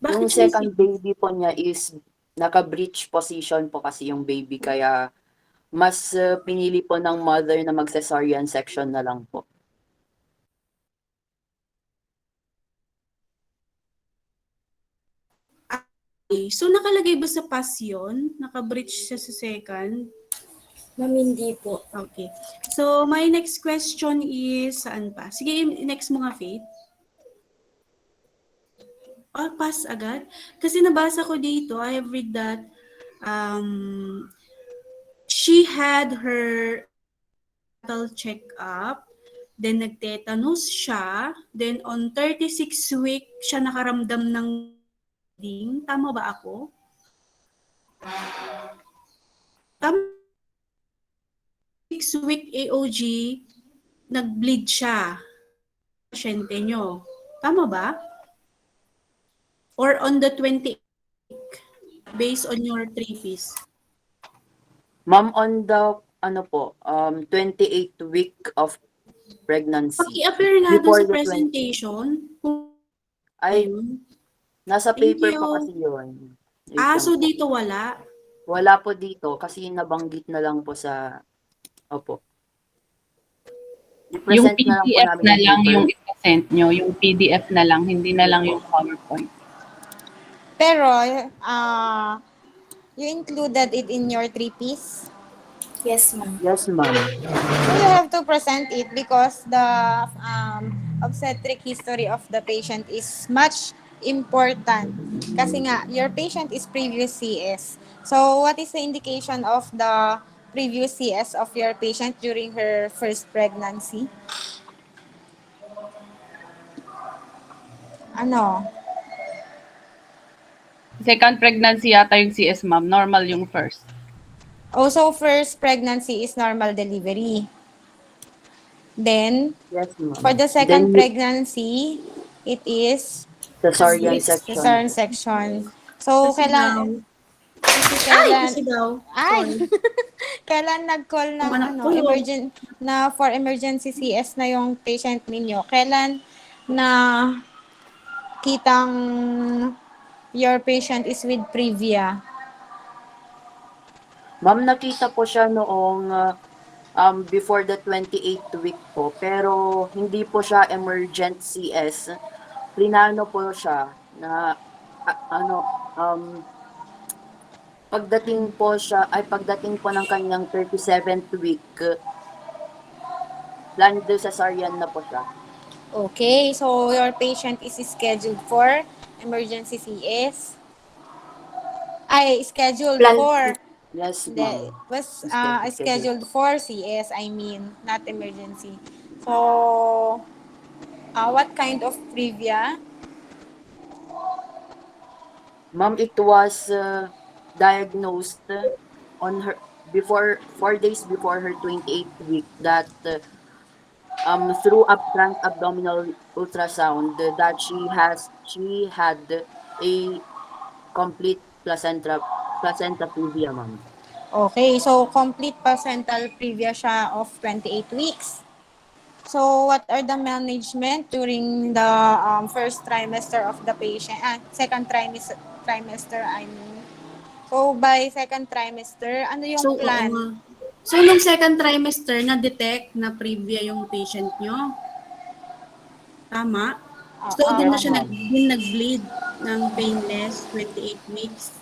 Yung Bakit second sumisigaw? baby po niya is naka-breech position po kasi yung baby kaya mas pinili po ng mother na mag-cesarean section na lang po. Okay. So, nakalagay ba sa pass yun? Naka-breach siya sa second? Ma'am, hindi po. Okay. So, my next question is, saan pa? Sige, next mo nga, Faith. Oh, pass agad? Kasi nabasa ko dito, I have read that she had her prenatal check-up, then nagtetanus siya, then on 36 week siya nakaramdam ng bleeding. Tama ba ako? Tama, 6-week AOG, nag-bleed siya. Pasyente nyo. Tama ba? Or on the 20th week, based on your therapist? Ma'am, on the 28th week of pregnancy. Paki-appear nga dun Before sa the 20, presentation. Kung ay, ayun. nasa Thank paper you. po kasi yun. Wait lang So po. dito wala? Wala po dito kasi nabanggit na lang po sa, opo. Yung I-present na lang po PDF namin na yung lang paper. yung i-send nyo. Yung PDF na lang, hindi na lang yung PowerPoint. Pero, you included it in your three-piece. Yes, ma'am. Yes, ma'am. So you have to present it because the obstetric history of the patient is much important. Kasi nga, your patient is previous CS. So what is the indication of the previous CS of your patient during her first pregnancy? Ano? Second pregnancy yata yung CS, ma'am. Normal yung first. Also, first pregnancy is normal delivery. Then, Yes, for ma'am. the second Then, pregnancy, it is cesarean section. cesarean section. So, Kasi daw, kailan, kasi daw, ay, sorry. kailan nag-call ng Yung anak ko, for emergency CS na yung patient ninyo? Kailan na kitang your patient is with Previa? Ma'am, nakita po siya noong before the 28th week po, pero hindi po siya emergent CS. Plinano po siya na pagdating po ng kanyang 37th week, planned cesarean na po siya. Okay, so your patient is scheduled for emergency CS. Ay, scheduled Plan. for. Yes, Hindi, ma'am. was Schedule. scheduled for CS, I mean, not emergency. So, what kind of previa? Ma'am, it was diagnosed on her before 4 days before her 28th week that through a transabdominal ultrasound that she had a complete placenta previa, ma'am. Okay, so complete placental previa siya of 28 weeks. So, what are the management during the first trimester of the patient? Second trimester, I mean. So, by second trimester, ano yung so, oo plan? nga. So, nung second trimester, na-detect na previa yung patient nyo? Tama? So, Ah, doon Yes, na siya ma'am. nag-bleed ng painless 28 weeks.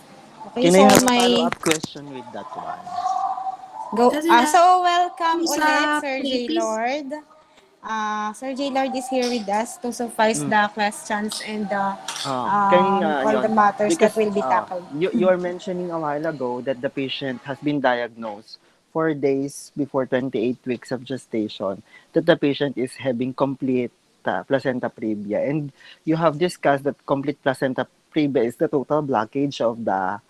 Okay, Can so I have a may follow-up question with that one? go. Kasi So, welcome sa ulit, Sir J. therapist, Lord. Sir J. Lord is here with us to suffice Mm. the questions and all the Yon. matters that Because will be tackled. you are mentioning a while ago that the patient has been diagnosed 4 days before 28 weeks of gestation, that the patient is having complete placenta previa. And you have discussed that complete placenta previa is the total blockage of the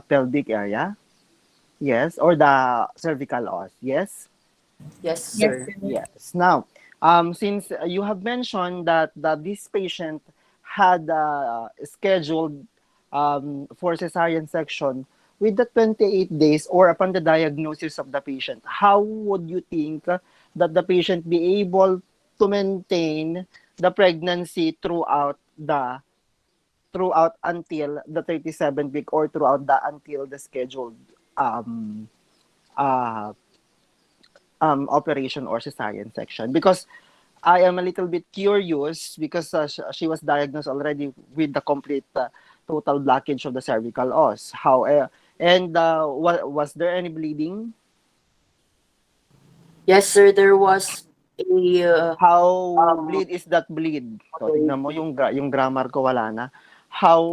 pelvic area. Yes, or the cervical os. Yes. Yes, Yes, sir. sir. Yes. Now, since you have mentioned that this patient had scheduled for cesarean section with the 28 days or upon the diagnosis of the patient, how would you think that the patient be able to maintain the pregnancy throughout until the 37th week, or throughout the until the scheduled um uh operation or cesarean section. Because I am a little bit curious, because she was diagnosed already with the complete total blockage of the cervical os. How and was there any bleeding? Yes, sir, there was a How um, bleed is that bleed? So moderate. tignan mo yung yung grammar ko wala na. How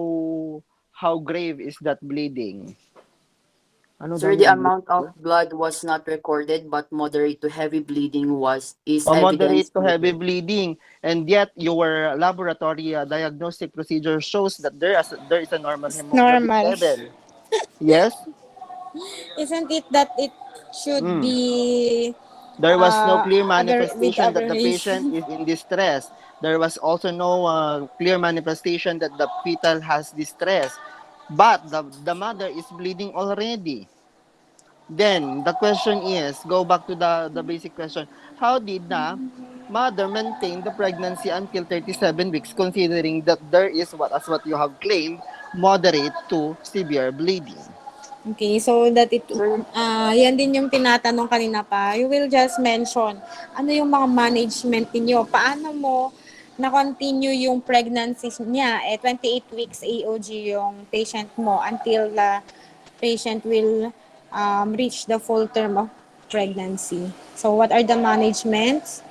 how grave is that bleeding? Ano daw Sir, the yung English amount of ko? blood was not recorded, but moderate to heavy bleeding is Moderate evidence to heavy given. bleeding, and yet your laboratory diagnostic procedure shows that there is a normal It's hemoglobin normal. level. Yes. Isn't it that it should Mm. be There was no clear with manifestation that the patient aberration? is in distress. There was also no clear manifestation that the fetal has distress. But the mother is bleeding already. Then the question is, go back to the basic question. How did the mother maintain the pregnancy until 37 weeks, considering that there is, what as what you have claimed, moderate to severe bleeding? Okay, so that it, Sir, yan din yung tinatanong kanina pa. You will just mention, ano yung mga management ninyo? Paano mo na-continue yung pregnancy niya? 28 weeks AOG yung patient mo until the patient will reach the full term of pregnancy. So, what are the managements?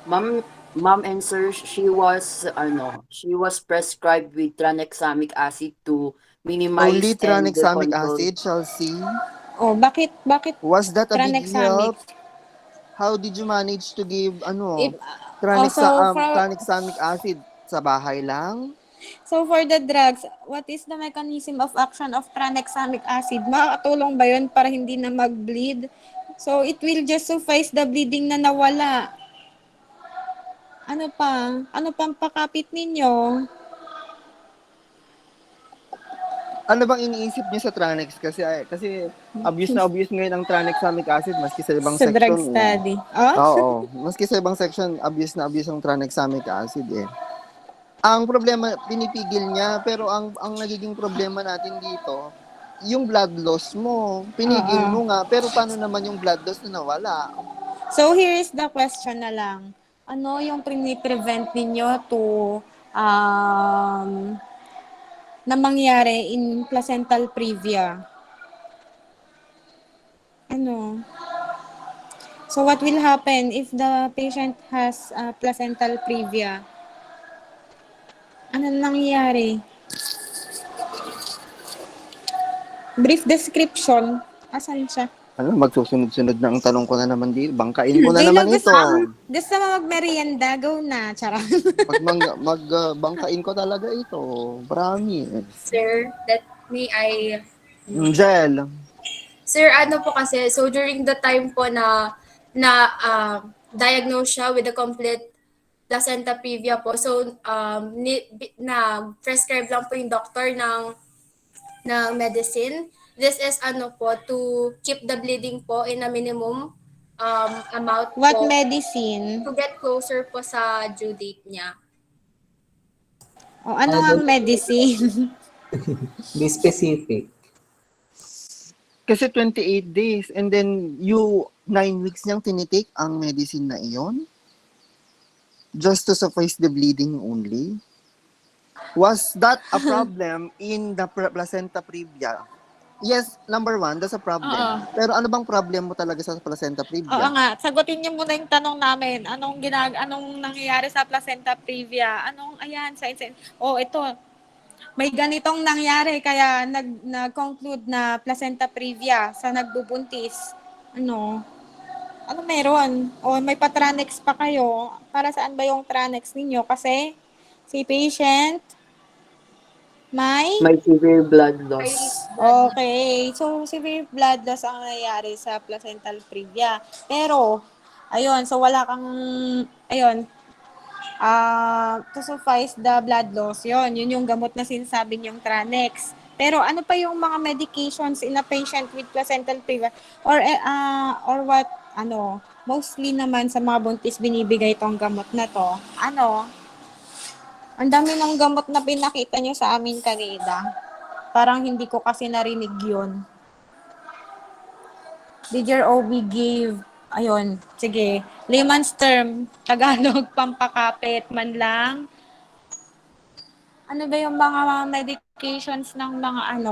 ma'am, ma'am and sir, she was prescribed with tranexamic acid to minimize Only and tranexamic control. acid, Chelsea? Oh, bakit Was that a big tranexamic? help? How did you manage to give If, also, for tranexamic acid sa bahay lang? So for the drugs, what is the mechanism of action of tranexamic acid? Makakatulong ba yun para hindi na mag-bleed? So it will just suffice the bleeding na nawala. Ano pa? Ano pang pakapit ninyo Ano bang iniisip niyo sa Tranex? Kasi obvious na obvious ngayon ang tranexamic acid maski sa ibang sa drug section eh. study? Oh? Oo, maski sa ibang section obvious na obvious ang tranexamic acid eh. Ang problema, pinipigil niya, pero ang nagiging problema natin dito, yung blood loss mo, pinigil Oo. mo nga, pero paano naman yung blood loss na nawala? So here is the question na lang. Ano yung prevent ninyo to um, na mangyari in placental previa? Ano? So what will happen if the patient has placental previa? Ano nangyayari? Brief description. Asan siya? Ano, magsusunod-sunod na ang tanong ko na naman dito. Bangkain ko na J-Lo, naman ito. gusto mo magmerienda? Go na. Charot. Bangkain ko talaga ito. Promise. Sir, that may I know. Angel, Sir, ano po kasi, so during the time po na diagnose siya with a complete placenta previa po. So, na-prescribe lang po yung doctor ng medicine. This is ano po, to keep the bleeding po in a minimum amount What po medicine? to get closer po sa due date niya. O ano ang medicine? Be specific. kasi 28 days and then you 9 weeks niyang tinitik ang medicine na iyon just to suffice the bleeding only. Was that a problem in the placenta previa? Yes, number one, that's a problem. Oo. Pero ano bang problem mo talaga sa placenta Oo previa? nga, sagutin niyo muna yung tanong namin. Anong nangyayari sa placenta previa? Oh, ito. May ganitong nangyari kaya nag-conclude na placenta previa sa nagbubuntis. Ano? Ano meron? O may patranex pa kayo? Para saan ba yung tranex ninyo? Kasi si patient may May severe blood Ay, loss. blood na. okay. So, severe blood loss ang nangyayari sa placental previa. Pero, ayun, so wala kang, ayun, to suffice the blood loss, yun yung gamot na sinasabi niyong Tranex. Pero ano pa yung mga medications in a patient with placental previa or what mostly naman sa mga buntis binibigay tong gamot na 'to. Ang dami ng gamot na pinakita niyo sa amin kanina. Parang hindi ko kasi narinig 'yun. Did your OB give, ayun, sige, layman's term, Tagalog, pampakapit man lang. Ano ba yung mga medications ng mga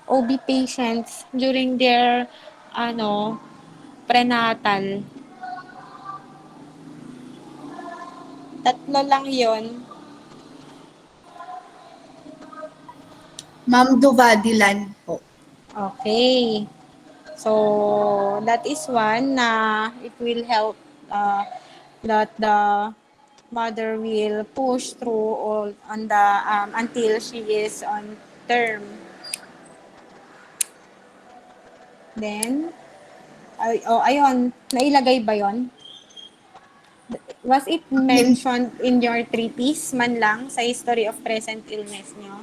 OB patients during their prenatal? Tatlo lang yon. Ma'am Duvadilan po. Okay. So, that is one na it will help that the mother will push through all on the until she is on term. Then, ayun, nailagay ba yon? Was it mentioned in your treatise man lang sa history of present illness nyo?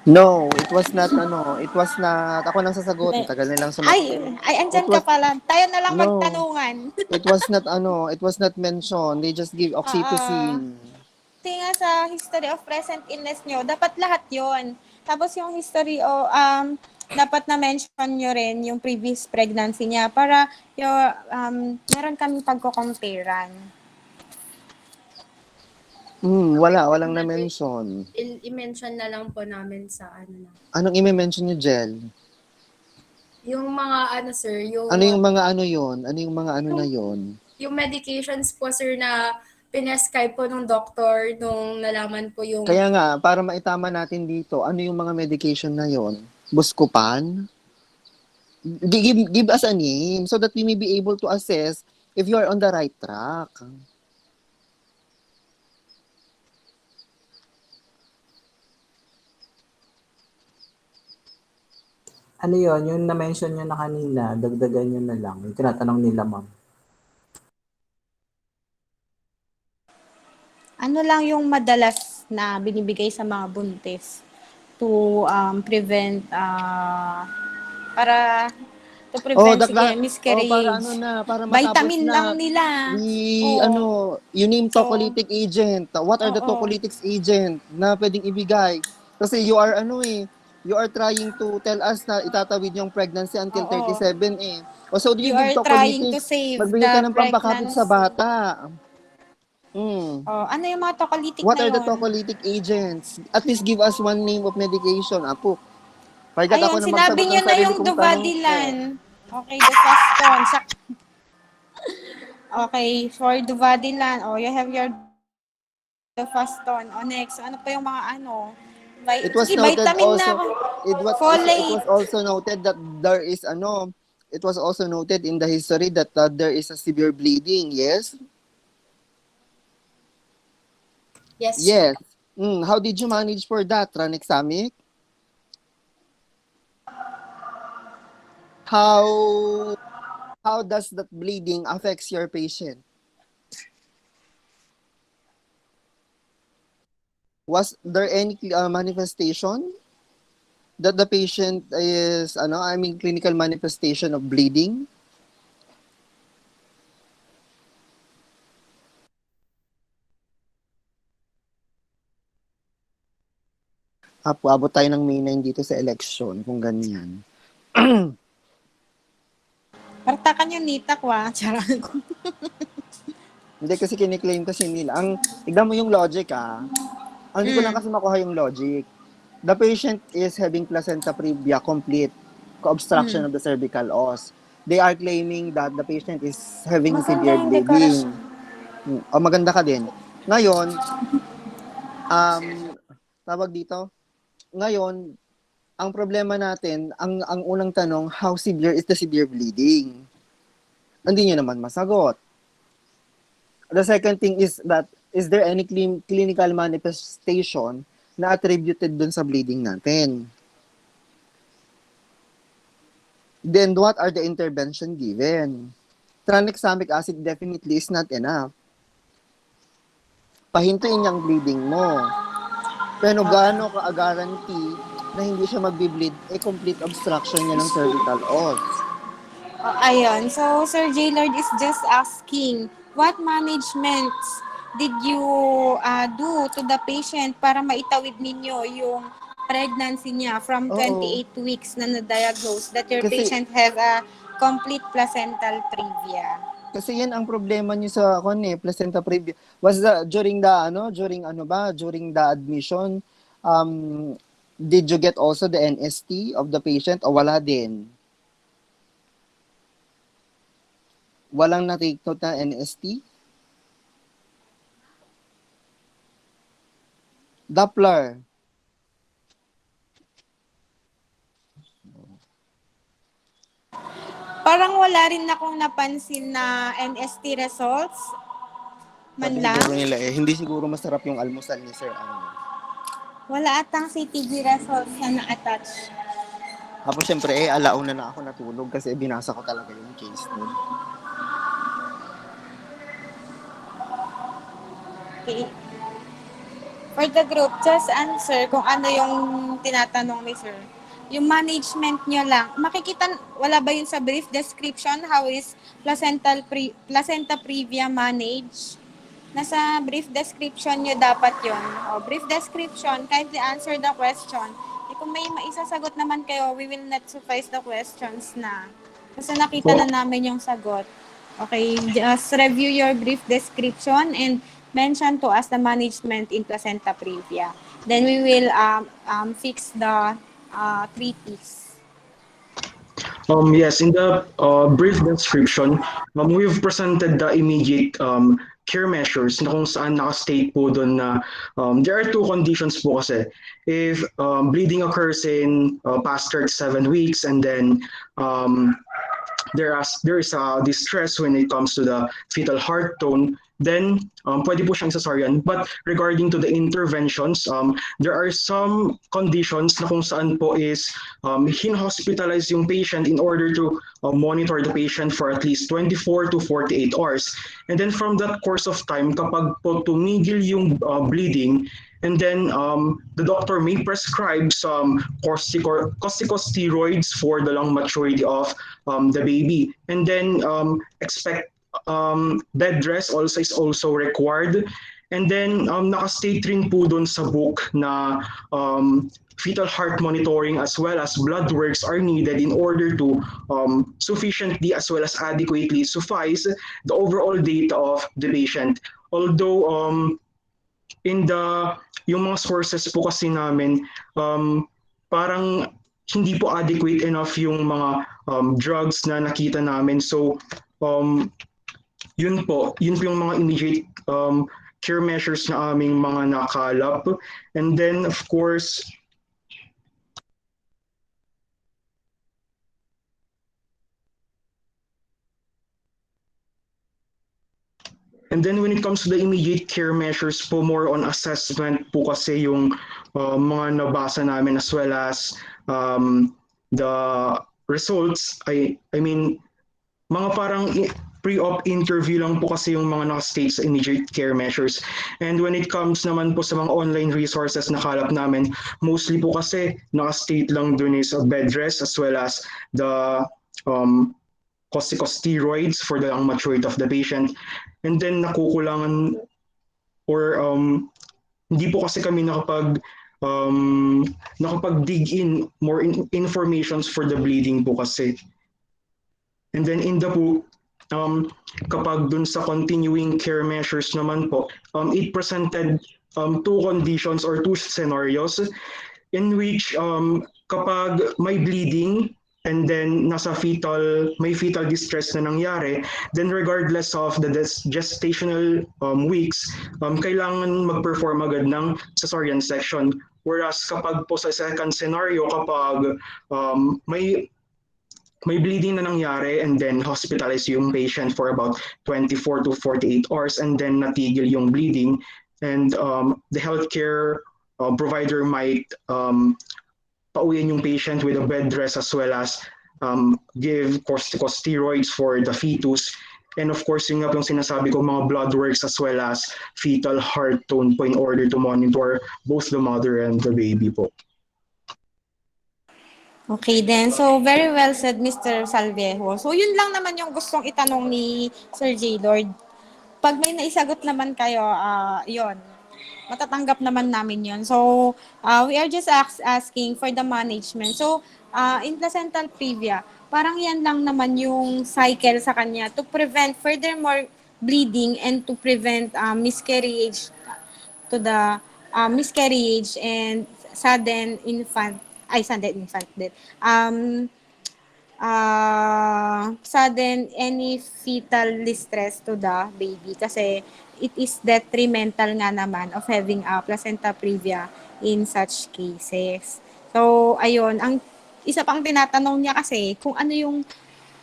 No, it was not, ako nang sasagot, ang tagal nilang Ay, sumagot. It andyan ka was, pala. Tayo na lang no, magtanungan. it was not mentioned. They just give Oo. oxytocin. Tinga sa history of present illness nyo, dapat lahat yon. Tapos yung history dapat na mention nyo rin yung previous pregnancy niya para meron kaming pagko-comparean. Walang na-mention. I-mention na lang po namin sa ano na. Anong i-mention niyo, Jel? Yung mga ano sir, Ano yung mga ano yon? Ano yung mga ano na yon? yung medications po sir na pinescribe po nung doctor nung nalaman po yung Kaya nga, para maitama natin dito, ano yung mga medication na yon? Buscopan? Give us a name so that we may be able to assess if you are on the right track. Ano yon yung na-mention nyo na kanina, dagdagan nyo na lang. Yung tinatanong nila, ma'am. Ano lang yung madalas na binibigay sa mga buntis to prevent para to Oh, prevent sige para miscarriage. ano na, para matapos Vitamin lang na. nila. Ano, Oo. you name Oh, tocolytic agent. What are the oo. tocolytic agent na pwedeng ibigay? Kasi you are trying to tell us na itatawid yung pregnancy until Oo. 37 eh. O so do you You give are trying to tocolytics? save Magbigay ka the ng pampakapit sa pregnancy. bata. Hmm. Oh, ano yung mga tocolytic What na are the yon? tocolytic agents? At least give us one name of medication. Apo, pagkat ako Ayun, na sinabi magsagot nyo ng na sarili yung kong tanong ko. Duvadilan. Okay, Dufaston. Okay, for Duvadilan, you have your Dufaston. Next, ano pa yung mga It was sige, noted vitamin na, also it was folate. also noted that there is it was also noted in the history that there is a severe bleeding. Yes. yes po. Yes. How did you manage for that, Tranexamic? How how does that bleeding affects your patient? Was there any manifestation that the patient is clinical manifestation of bleeding? Apo, abot tayo ng May 9 dito sa election kung ganyan. Partakan yung nita ko, Charot ko. Hindi kasi kiniklaim kasi nila. Tignan mo yung logic hindi ko lang kasi makuha yung logic. The patient is having placenta previa complete obstruction of the cervical os. They are claiming that the patient is having Maganda severe yung dekorasyon. bleeding. Maganda ka din. Ngayon, tawag dito, ngayon, ang problema natin, ang unang tanong, how severe is the severe bleeding? Hindi niyo naman masagot. The second thing is that, is there any clinical manifestation na attributed dun sa bleeding natin? Then what are the intervention given? Tranexamic acid definitely is not enough. Pahintuin niyang bleeding mo. Pero gaano ka-guarantee na hindi siya magbi-bleed, complete obstruction niya ng cervical os. Ayun. So, Sir Jaylord is just asking, what managements did you do to the patient para maitawid ninyo yung pregnancy niya from Oo. 28 weeks na na-diagnose that your Kasi patient has a complete placental previa? kasi yan ang problema niyo sa placenta previa. Was the during ano ba, during the admission, um did you get also the NST of the patient o wala din? Walang na-take note na NST? Doppler. Parang wala rin akong napansin na NST results man Sabi lang. siguro nila hindi siguro masarap yung almusal ni Sir Ano. Wala atang CTG results na na-attach. Tapos syempre, alauna na ako natulog kasi binasa ko talaga yung case nun. Okay. For the group, just answer kung ano yung tinatanong ni Sir. Yung management nyo lang, makikita, wala ba yun sa brief description? How is placenta previa managed? Nasa brief description nyo dapat yun. O, brief description, kindly answer the question. E kung may maisasagot naman kayo, we will not suffice the questions na. Kasi nakita na So, namin yung sagot. Okay, just review your brief description and mention to us the management in placenta previa. Then we will fix the treaties. yes, in the brief description, we've presented the immediate care measures na kung saan nakastate po doon na there are two conditions po kasi. If bleeding occurs in past 37 weeks and then there is a distress when it comes to the fetal heart tone, then pwede po siyang cesarean. But regarding to the interventions, there are some conditions na kung saan po is hin-hospitalize yung patient in order to monitor the patient for at least 24 to 48 hours. And then from that course of time, kapag po tumigil yung bleeding, and then the doctor may prescribe some corticosteroids for the long maturity of the baby. And then expect bed rest also is also required. And then nakastate rin po doon sa book na fetal heart monitoring as well as blood works are needed in order to sufficiently as well as adequately suffice the overall data of the patient. Although in the yung mga sources po kasi namin parang hindi po adequate enough yung mga drugs na nakita namin. So um, yun po yung mga immediate care measures na aming mga nakalap. And then of course And then when it comes to the immediate care measures po, more on assessment po kasi yung mga nabasa namin as well as the results. I mean, mga parang pre-op interview lang po kasi yung mga naka-state sa immediate care measures. And when it comes naman po sa mga online resources na kalap namin, mostly po kasi naka-state lang dun is bed rest as well as the corticosteroids for the long maturity of the patient. And then nakukulangan or hindi po kasi kami nakapag-dig in more informations for the bleeding po kasi. And then in the po, kapag dun sa continuing care measures naman po, it presented two conditions or two scenarios in which kapag may bleeding and then may fetal distress na nangyari, then regardless of the gestational weeks, kailangan mag-perform agad ng cesarean section. Whereas kapag po sa second scenario, kapag may bleeding na nangyari and then hospitalize yung patient for about 24 to 48 hours and then natigil yung bleeding, and the healthcare provider might pauwiin yung patient with a bed rest as well as give corticosteroids for the fetus. And of course, yung nga yung sinasabi ko, mga blood works as well as fetal heart tone po in order to monitor both the mother and the baby po. Okay then. So, very well said, Mr. Salvejo. So, yun lang naman yung gustong itanong ni Sir J. Lord. Pag may naisagot naman kayo, yon matatanggap naman namin yon. So, we are just asking for the management. So, in placental previa, parang yan lang naman yung cycle sa kanya to prevent furthermore bleeding and to prevent miscarriage to the miscarriage and sudden infant death. Sudden any fetal distress to the baby kasi it is detrimental nga naman of having a placenta previa in such cases. So, ayun, ang isa pang tinatanong niya kasi kung ano yung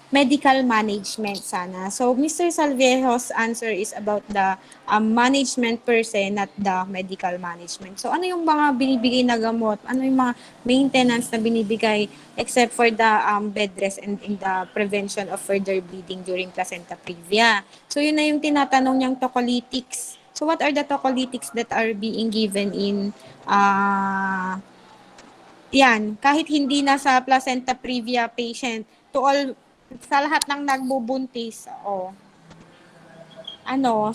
medical management sana. So, Mr. Salviejo's answer is about the management per se, not the medical management. So, ano yung mga binibigay na gamot? Ano yung mga maintenance na binibigay except for the bed rest and in the prevention of further bleeding during placenta previa? So, yun na yung tinatanong niyang tocolytics. So, what are the tocolytics that are being given in yan, kahit hindi na sa placenta previa patient, to all, sa lahat ng nagbubuntis,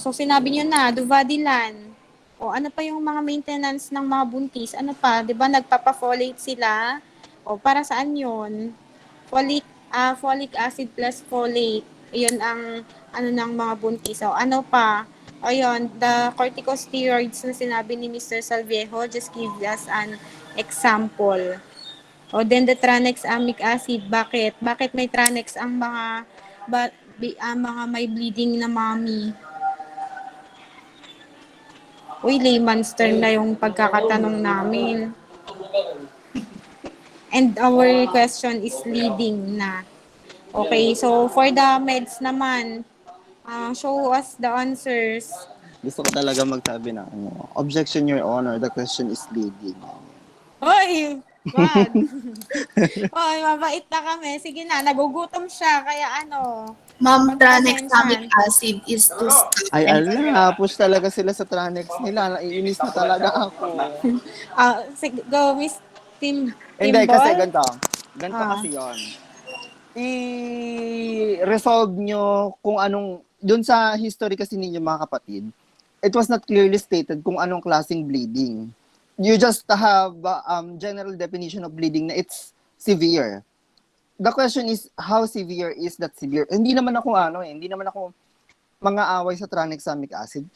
so sinabi niyo na, Duvadilan, ano pa yung mga maintenance ng mga buntis, ano pa, di ba nagpapa-folate sila, para saan yun? Folic acid plus folate, yun ang, ng mga buntis, ano pa, ayun, the corticosteroids na sinabi ni Mr. Salviejo, just give us an example. Then the tranexamic acid, bakit? Bakit may tranex ang mga may bleeding na mommy? Uy, layman's term na yung pagkakatanong namin. And our question is leading na. Okay, so for the meds naman, show us the answers. Gusto ko talaga magsabi na, objection, Your Honor, the question is leading. Hoy, wag. Hoy, mabait na kami. Sige na, nagugutom siya, kaya Ma'am, tranexamic pagpasensyahan. acid is to stop Ay, and ala, push talaga sila sa Tranex nila. Naiinis na talaga ako. Sige, go, Miss Hindi, kasi Timbol. ganito. Ganito Ah. kasi yon. I-resolve nyo kung anong, dun sa history kasi ninyo mga kapatid, it was not clearly stated kung anong klaseng bleeding. You just have general definition of bleeding na it's severe. The question is, how severe is that severe? Hindi naman ako hindi naman ako mga away sa tranexamic acid.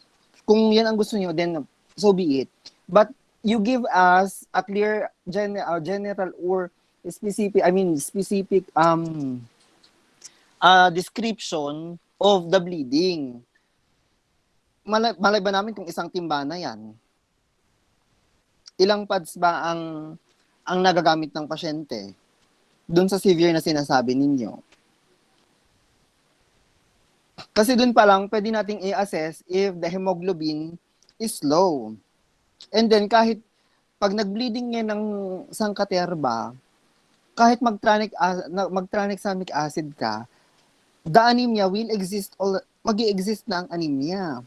Kung yan ang gusto niyo, then so be it. But you give us a clear general or specific description of the bleeding. Malay ba namin kung isang timba na yan? Ilang pads ba ang nagagamit ng pasyente? Doon sa severe na sinasabi ninyo. Kasi doon pa lang, pwede nating i-assess if the hemoglobin is low. And then, kahit pag nag-bleeding yan ng sangkaterba, kahit mag-tranexamic acid ka, the anemia will exist, mag-i-exist na ang anemia.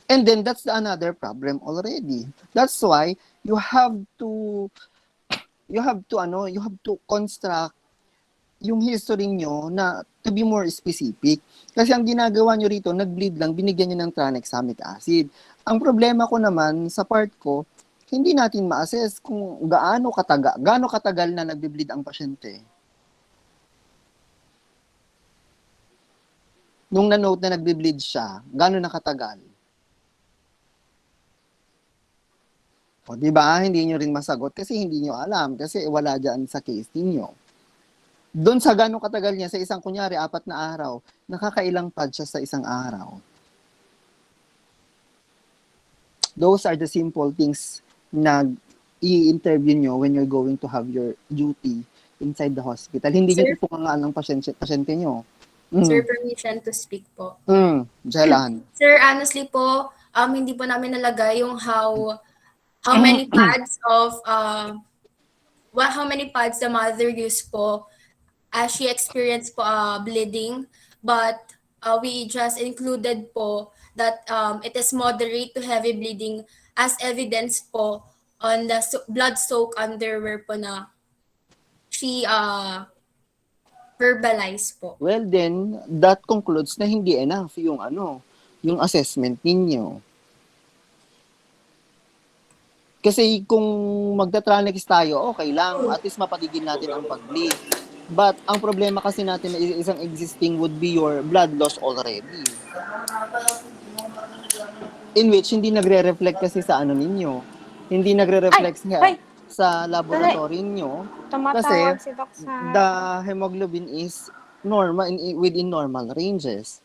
And then, that's another problem already. That's why, you have to construct yung history nyo na to be more specific. Kasi ang ginagawa nyo rito, nag-bleed lang, binigyan nyo ng tranexamic acid. Ang problema ko naman, sa part ko, hindi natin ma-assess kung gaano katagal na nagbe-bleed ang pasyente. Nung na-note na nagbe-bleed siya, gaano na katagal? O, diba? Hindi nyo rin masagot kasi hindi nyo alam kasi wala dyan sa case ninyo. Doon sa gano'ng katagal niya, sa isang kunyari, 4 na araw, nakakailang pad siya sa isang araw. Those are the simple things na i-interview nyo when you're going to have your duty inside the hospital. Hindi nyo tutungan ng pasyente nyo. Sir, permission to speak po. Jalan. Sir, honestly po, hindi po namin nalagay yung how many pads of how many pads the mother used po as she experienced po bleeding, but we just included po that it is moderate to heavy bleeding as evidence po on the blood soak underwear po na she verbalize po. Well, then, that concludes na hindi enough yung yung assessment ninyo. Kasi kung magta-tranix tayo, okay lang. At least mapatigil natin ang pag-bleed. But ang problema kasi natin na isang existing would be your blood loss already. In which, hindi nagre-reflect kasi sa ninyo. Hindi nagre-reflect sa laboratory nyo. Kasi, Tumatawag si Doc sa... the hemoglobin is normal, within normal ranges.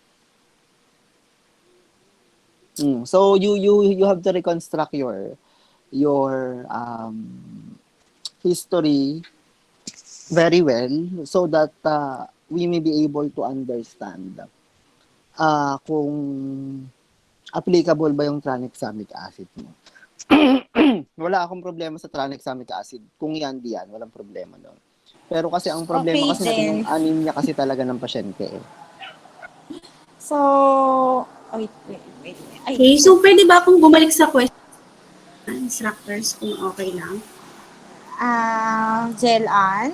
So, you have to reconstruct your history very well so that we may be able to understand kung applicable ba yung tranexamic acid mo. Wala akong problema sa tranexamic acid. Kung yan, di yan. Walang problema doon. Pero kasi ang problema Okay, kasi natin yung then. anemia kasi talaga ng pasyente. So, wait. Ay, Okay, so pwede ba akong bumalik sa question instructors kung okay lang? Jelan.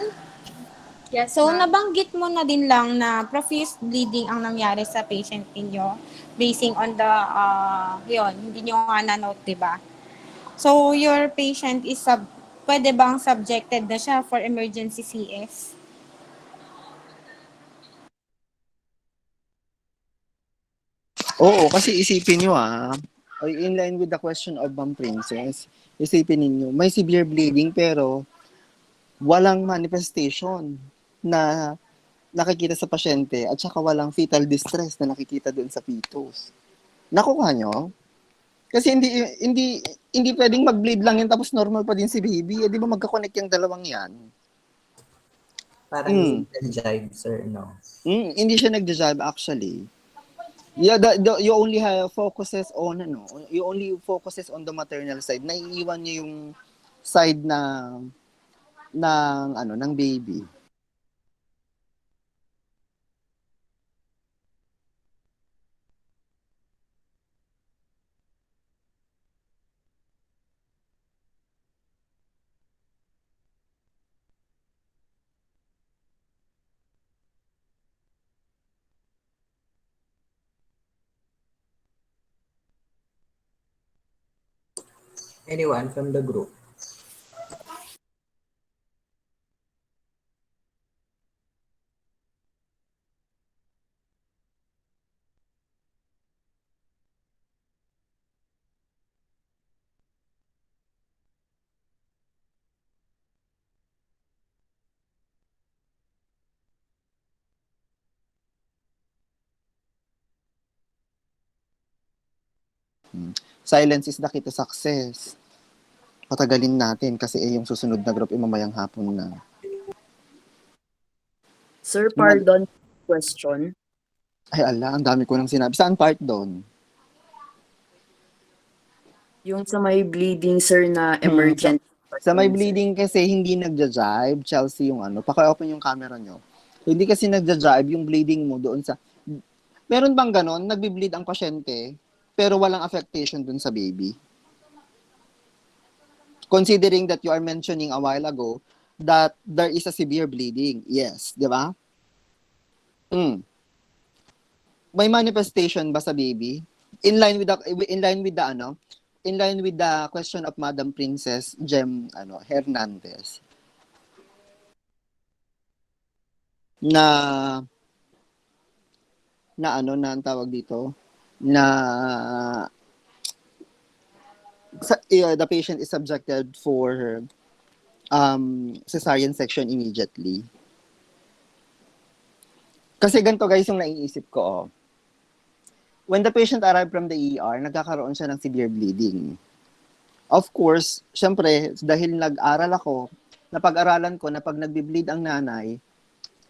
Yes, So, ma'am. nabanggit mo na din lang na profuse bleeding ang nangyari sa patient ninyo basing on the, hindi nyo nga na-note, di ba? So, your patient is pwede bang subjected na siya for emergency CS? Oo, kasi isipin nyo in line with the question of Ma'am Princess, isipin ninyo, may severe bleeding pero walang manifestation na nakikita sa pasyente at saka walang fetal distress na nakikita doon sa fetus. Nakuha nyo? Kasi hindi pwedeng mag-bleed lang yan tapos normal pa din si baby. Eh, di ba magka-connect yung dalawang yan? Parang hindi nag-jive, sir, no? Hindi siya nag-jive actually. Yeah, you only have focuses on you only focuses on the maternal side. Naiiwan niya yung side ng baby. Anyone from the group? Silence is the key to success. Patagalin natin kasi yung susunod na group mamayang hapon na. Sir, pardon question. Ay ala, ang dami ko nang sinabi. Saan part doon? Yung sa may bleeding, sir, na emergent. Sa may bleeding kasi hindi nagja-jive, Chelsea yung paki-open yung camera nyo. Hindi kasi nagja-jive yung bleeding mo doon sa... Meron bang ganon? Nagbi-bleed ang pasyente, pero walang affectation doon sa baby? Considering that you are mentioning a while ago that there is a severe bleeding. Yes, di ba? May manifestation ba sa baby? In line with the question of Madam Princess Gem Hernandez na na ang tawag dito na the patient is subjected for cesarean section immediately. Kasi ganito guys yung naiisip ko. When the patient arrived from the ER, nagkakaroon siya ng severe bleeding. Of course, syempre, dahil nag-aral ako, napag-aralan ko na pag nagbi-bleed ang nanay,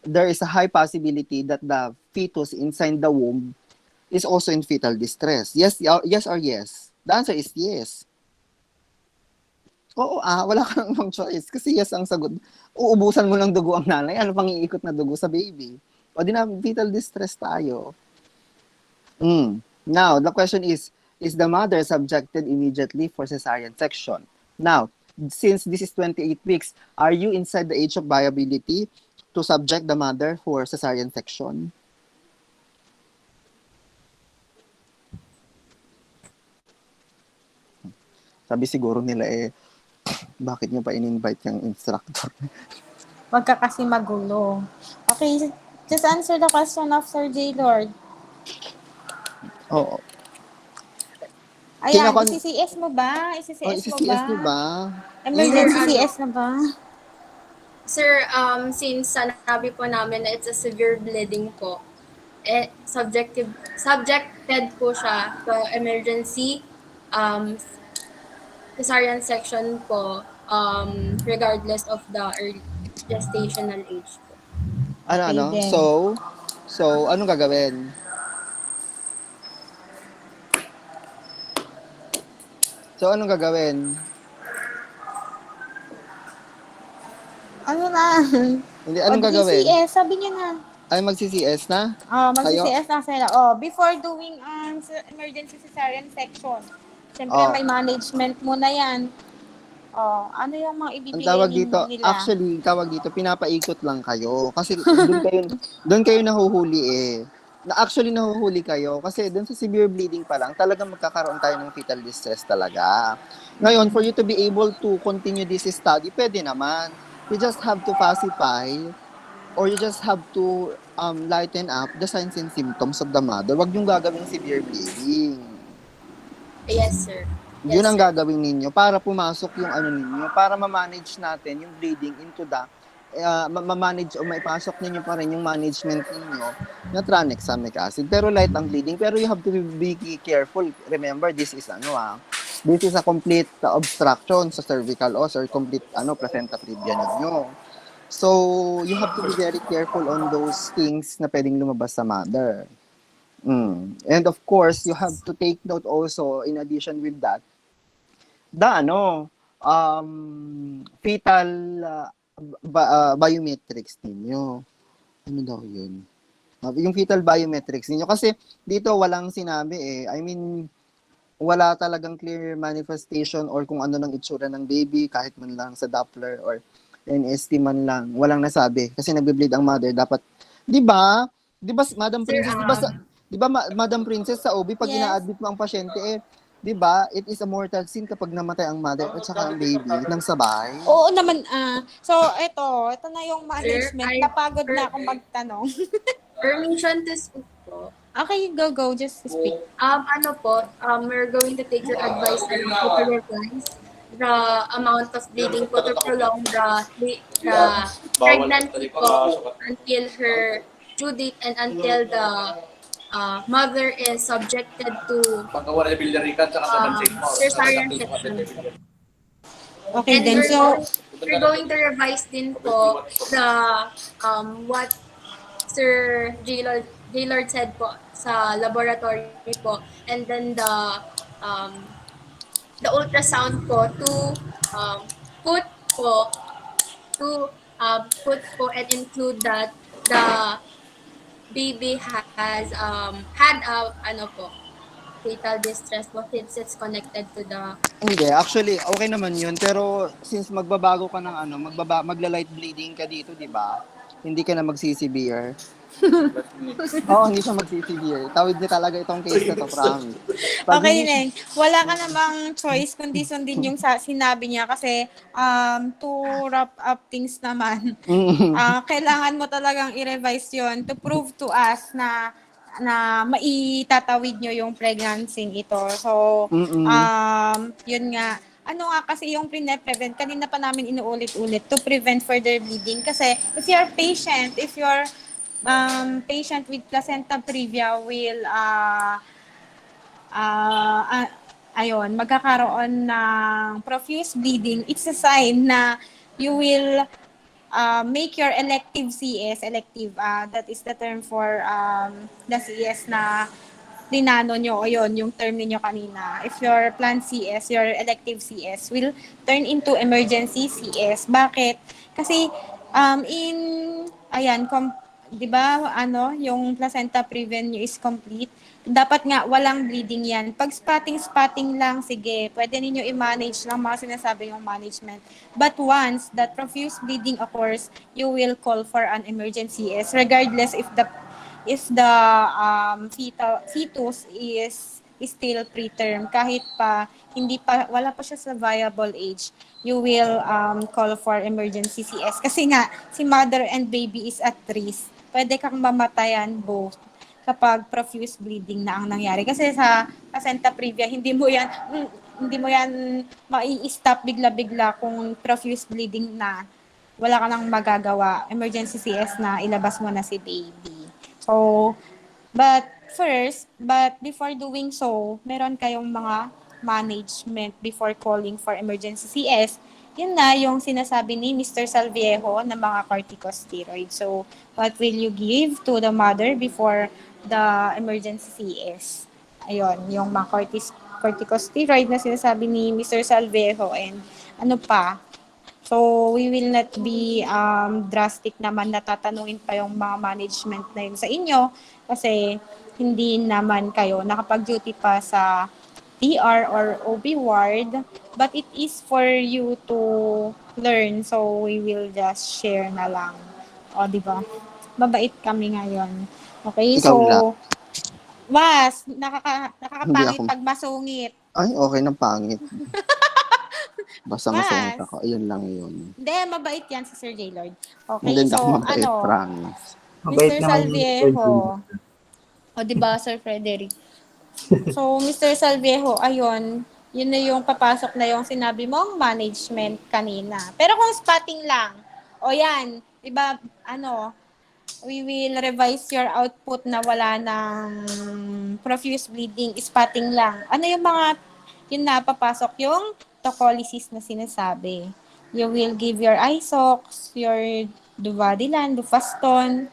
there is a high possibility that the fetus inside the womb is also in fetal distress. Yes or yes? The answer is yes. Oo, wala kang ibang choice. Kasi yes ang sagot. Uubusan mo ng dugo ang nanay. Ano pang iikot na dugo sa baby? O di na, fetal distress tayo. Now, the question is the mother subjected immediately for cesarean section? Now, since this is 28 weeks, are you inside the age of viability to subject the mother for cesarean section? Sabi siguro nila bakit nyo pa in-invite yung instructor? Wag ka kasi magulo. Okay, just answer the question of Sir J. Lord. Oo. Ayan, Kinakon... isi-CS mo ba? Oh, Isi-CS mo isi-CS ba? nyo ba? Sir, Emergency ano, CS na ba? sir, since sanabi po namin na it's a severe bleeding po, subjected po siya to emergency um, cesarean section po, regardless of the early gestational age po. Okay Ano? then. So, anong gagawin? So, anong gagawin? Ano na? Hindi, O anong di gagawin? CS, sabi niya na. Ay, mag-CCS na? Oh, Kayo? magsi-CS na sila. Oh, before doing emergency cesarean section, siyempre Oh, may management muna yan. Oh, ano yung mga ang ibibigay tawag dito, nila? actually, tawag dito, pinapaikot lang kayo. Kasi doon kayo nahuhuli actually, nahuhuli kayo. Kasi doon sa severe bleeding pa lang, talagang magkakaroon tayo ng fetal distress talaga. Ngayon, for you to be able to continue this study, pwede naman. You just have to pacify or you just have to lighten up the signs and symptoms of the mother. Huwag yung gagawing severe bleeding. Yes, sir. Yun Yes, ang sir. gagawin ninyo para pumasok yung ano ninyo, para ma-manage natin yung bleeding into the ma-manage o maipasok ninyo pa rin yung management ninyo na tranexamic acid. Pero light ang bleeding. Pero you have to be careful. Remember, this is a complete obstruction sa cervical os or complete placenta previa ninyo. So, you have to be very careful on those things na pwedeng lumabas sa mother. And of course, you have to take note also, in addition with that, fetal biometrics ninyo. Ano daw yun? Yung fetal biometrics ninyo. Kasi dito walang sinabi I mean, wala talagang clear manifestation or kung ano ng itsura ng baby, kahit man lang sa Doppler or NST man lang. Walang nasabi. Kasi nagbe-bleed ang mother. Dapat, di ba? Di ba, Madam Sir, Princess, di ba, Madam Princess, sa OB, pag Yes. ina-admit mo ang pasyente, di ba, it is a mortal sin kapag namatay ang mother at saka ang baby ng sabay. Oo naman, so ito na yung sir, management. Napagod na akong magtanong. permission to speak po. Okay, go, just speak. Ano po, we're going to take your advice na lang po to revise the amount of bleeding po to prolong the pregnancy po until her due date and until the mother is subjected to cesarean section po. Okay And then, so, we're going to revise din po the what Sir Gaylord said po sa laboratory po, and then the ultrasound po put po put po and include that the baby has had a ano po fetal distress po since it's connected to the Hindi, actually, okay naman yun. Pero, since magbabago ka ng magla-light bleeding ka dito, di ba? Hindi ka na magsisevere. Oo, hindi siya magsisevere. Tawid niya talaga itong case na to, promise. Pag okay, hindi siya... Neng. Wala ka namang choice kundi sundin yung sinabi niya kasi to wrap up things naman, kailangan mo talagang i-revise yon to prove to us na maitatawid nyo yung pregnancy ito. So, yun nga. Ano nga kasi yung pre-prevent, kanina pa namin inuulit-ulit to prevent further bleeding. Kasi if you're patient with placenta previa will ayun, magkakaroon ng profuse bleeding, it's a sign na you will make your elective CS, that is the term for the CS na linano nyo, o yun, yung term niyo kanina. If your planned CS, your elective CS will turn into emergency CS. Bakit? Kasi, ayan, di ba, yung placenta previa nyo is complete, dapat nga walang bleeding yan. Pag spotting-spotting lang, sige, pwede ninyo i-manage lang mga sinasabi yung management. But once that profuse bleeding occurs, you will call for an emergency S regardless if the fetus is still preterm. Kahit pa hindi pa wala pa siya sa viable age, you will call for emergency CS kasi nga si mother and baby is at risk. Pwede kang mamatayan both kapag profuse bleeding na ang nangyari. Kasi sa placenta previa, hindi mo yan mai-stop bigla-bigla kung profuse bleeding na. Wala ka nang magagawa. Emergency CS na, ilabas mo na si baby. So, but before doing so, meron kayong mga management before calling for emergency CS. Yun na yung sinasabi ni Mr. Salviejo na mga corticosteroids. So, what will you give to the mother before the emergency CS? Ayun, yung mga corticosteroid na sinasabi ni Mr. Salviejo and ano pa, so, we will not be drastic naman na tatanungin pa yung mga management na yun sa inyo kasi hindi naman kayo nakapag-duty pa sa TR or OB ward, but it is for you to learn. So, we will just share na lang. O, di ba? Mabait kami ngayon. Okay, Ikaw la. so, Hindi nakakapangit ako. pag masungit. Ay, okay ng pangit. Basta masungit Was, ako. Ayun lang yun. hindi, mabait yan si Sir Jaylord. Hindi, Okay, hindi ako so, mabait, promise. Mabait Mr. naman yung Mr. G. Salviejo, o di ba Sir Frederick? So, Mr. Salviejo, ayun, yun na yung papasok na yung sinabi mong management kanina. Pero kung spotting lang, o yan, di ba, ano, we will revise your output na wala ng profuse bleeding, spotting lang. Ano yung mga, yun na, papasok yung tocolysis na sinasabi. You will give your isox, your duvadilan, dufaston,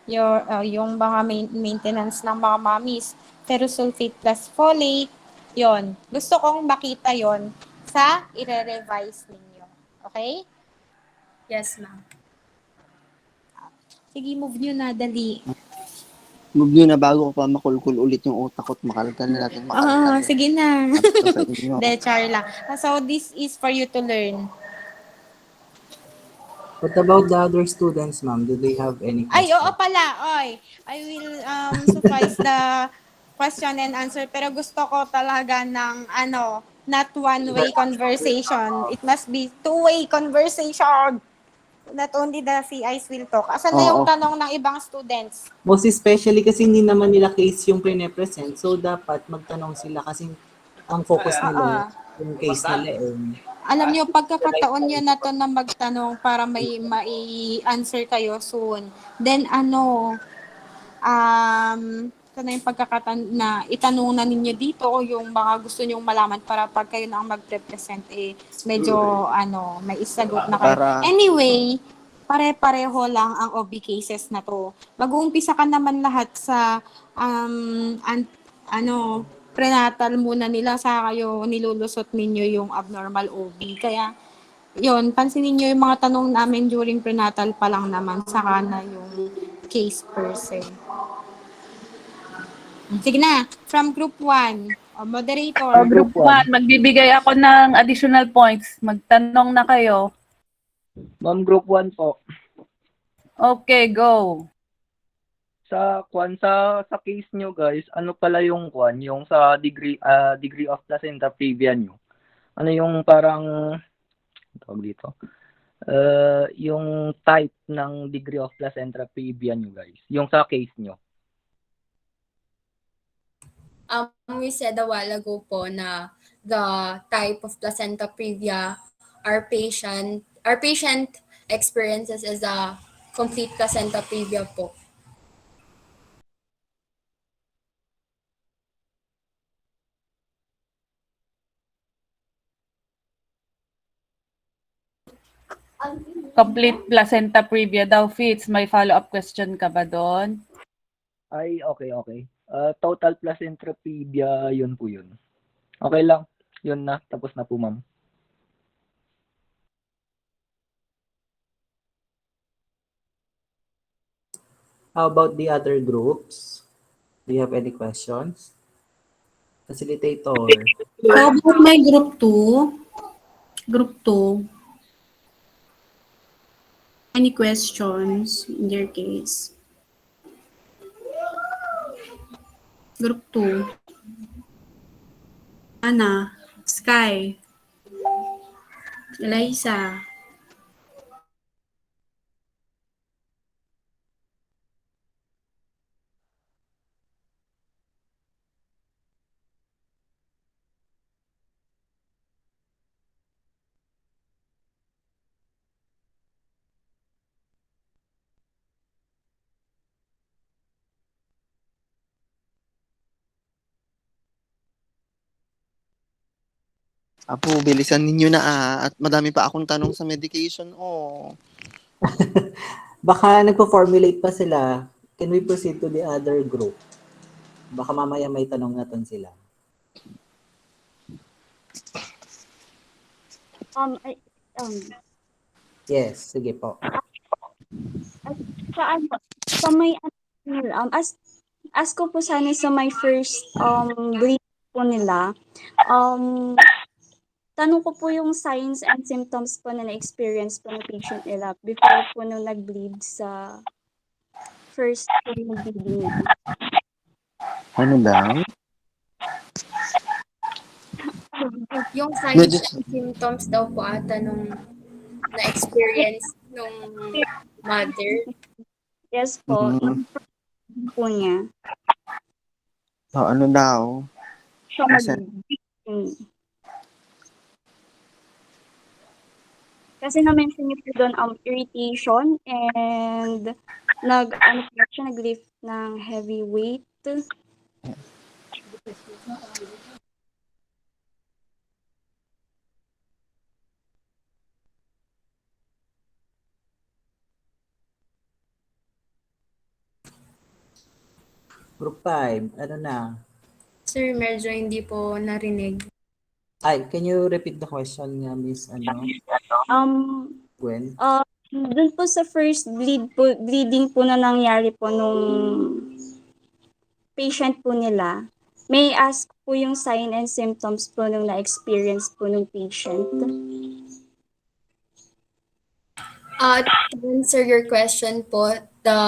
yung mga maintenance ng mga mommies, ferrosulfate plus folate, yon. Gusto kong makita yon sa ire-revise ninyo. Okay? Yes, ma'am. Sige, move nyo na, dali. Move nyo na bago ko pa makulkul ulit yung utak ko at makalkal na natin makalkal. Sige na. At sa inyo. De, char lang. So, this is for you to learn. What about the other students, ma'am? Do they have any Ay, oo questions? pala. Oy, I will suffice the question and answer. Pero gusto ko talaga ng not one-way conversation. It must be two-way conversation. Not only the CIs will talk. Asan na yung Oo. tanong ng ibang students? Most especially kasi hindi naman nila case yung pre-present. So, dapat magtanong sila kasi ang focus Oo. nila yung case nila eh. Alam niyo, pagkakataon niyo na to na magtanong para may mai-answer kayo soon. Then ito na yung pagkakataon na itanong na ninyo dito yung mga gusto nyong malaman para pag kayo na ang mag-represent, medyo may isagot na kayo. Para- Anyway, pare-pareho lang ang OB cases na to. Mag-uumpisa ka naman lahat sa prenatal muna nila sa kayo nilulusot ninyo yung abnormal OB. Kaya yon, pansinin niyo yung mga tanong namin during prenatal pa lang naman, saka na yung case per se. Sige na, from group 1, moderator. Group 1, magbibigay ako ng additional points. Magtanong na kayo. Ma'am, group 1 po. Okay, go. Sa case nyo guys, ano pala yung yung sa degree of placenta previa nyo? Ano yung parang tawag dito? Yung type ng degree of placenta previa nyo guys, yung sa case nyo. We said a while ago po na the type of placenta previa our patient experiences is a complete placenta previa po. Complete placenta previa daw, Fitz. May follow-up question ka ba doon? Ay, okay. Total placenta previa, yun po yun. Okay lang. Yun na. Tapos na po, ma'am. How about the other groups? Do you have any questions? Facilitator. How about my group 2? Group 2, any questions in their case? Group 2. Ana, Sky, Eliza. Apo, bilisan ninyo na at madami pa akong tanong sa medication. Oh. Baka nagpo-formulate pa sila. Can we proceed to the other group? Baka mamaya may tanong natin sila. I, Yes, sige po. sa ano, sa may ano nila, as ko po sana sa my first bleed po nila, tanong ko po yung signs and symptoms po na na-experience po ng patient nila before po nung nag-bleed sa first po yung bleeding niya. Ano daw? Yung Medyo, signs and symptoms daw po ata nung na-experience nung mother. Yes po, mm, po niya. ano daw? Siya Kasi, mag-bleeding. Kasi na-mention niyo po doon irritation and ano po siya, nag-lift ng heavy weight. Group 5, ano na? Sir, medyo hindi po narinig. Ay, can you repeat the question nga, Miss Gwen? Dun po sa first bleeding po na nangyari po nung patient po nila, may I ask po yung sign and symptoms po nung na-experience po nung patient. To answer your question po, the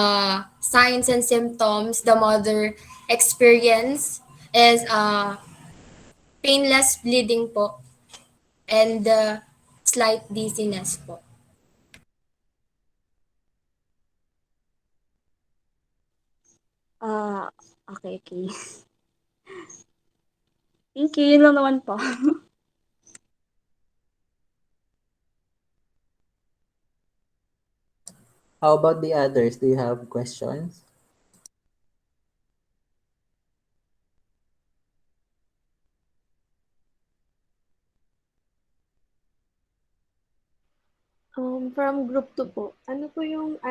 signs and symptoms the mother experience is painless bleeding po and slight dizziness po. Okay. Thank you, yun lang naman po. How about the others? Do you have questions? From group 2 po, ano po yung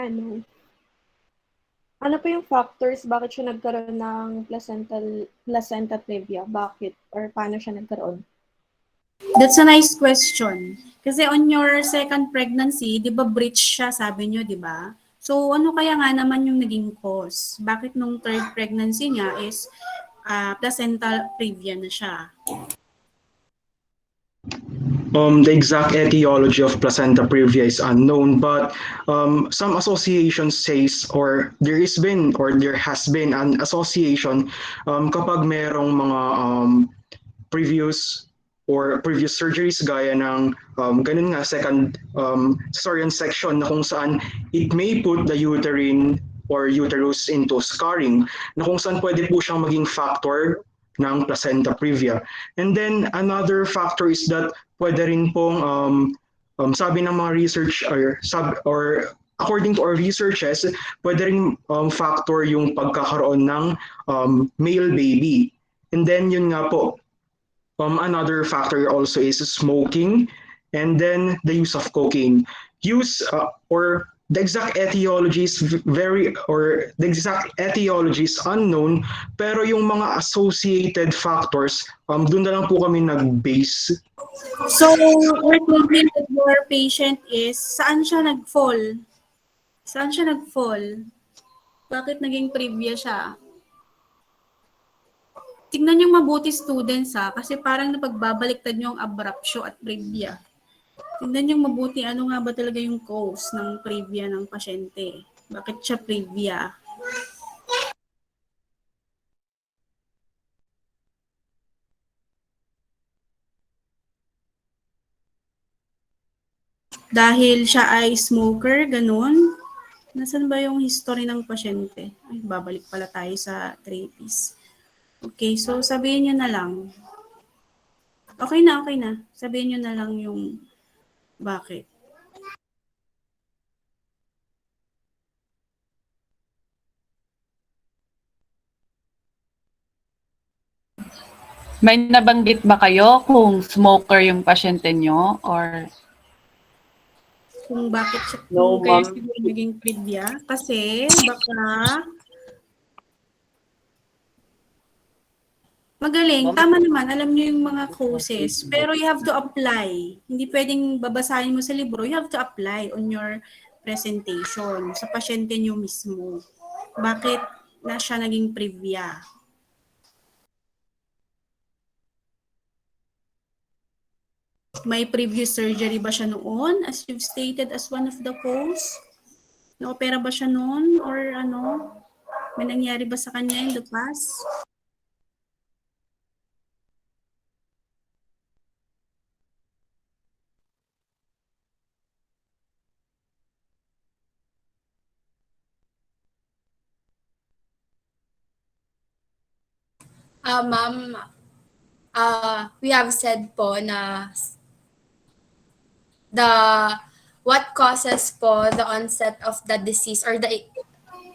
factors bakit siya nagkaroon ng placenta previa? Bakit? Or paano siya nagkaroon? That's a nice question. Kasi on your second pregnancy, di ba breech siya, sabi nyo, di ba? So, ano kaya nga naman yung naging cause? Bakit nung third pregnancy niya is placental previa na siya? The exact etiology of placenta previa is unknown, but some associations says or there has been an association kapag merong mga previous surgeries gaya ng ganun nga second cesarean section na kung saan it may put the uterine or uterus into scarring na kung saan pwede po siyang maging factor ng placenta previa. And then another factor is that pwede rin pong sabi ng mga research or according to our researches, pwede rin factor yung pagkakaroon ng male baby. And then yun nga po, another factor also is smoking and then the use of cocaine. Or the exact etiology is unknown, pero yung mga associated factors, doon na lang po kami nag-base. So, we're thinking that your patient is, saan siya nag-fall? Saan siya nag-fall? Bakit naging previa siya? tignan yung mabuti students ha, kasi parang napagbabaliktad nyo ang abruptio at previa. Tignan yung mabuti ano nga ba talaga yung cause ng previa ng pasyente. Bakit siya previa? Dahil siya ay smoker, ganun. Nasaan ba yung history ng pasyente? Ay, babalik pala tayo sa therapies. Okay, so sabihin nyo na lang. Okay na, okay na. Sabihin nyo na lang yung bakit. May nabanggit ba kayo kung smoker yung pasyente nyo or Kung bakit siya, No, kung kaya ma'am. siguro naging previa. Kasi baka magaling. Ma'am, Tama naman, alam niyo yung mga causes. Pero you have to apply. Hindi pwedeng babasahin mo sa libro. You have to apply on your presentation sa pasyente niyo mismo. Bakit na siya naging previa? May previous surgery ba siya noon as you've stated as one of the cause? Na-opera ba siya noon or ano? May nangyari ba sa kanya in the past? Ma'am, we have said po na the what causes po the onset of the disease or the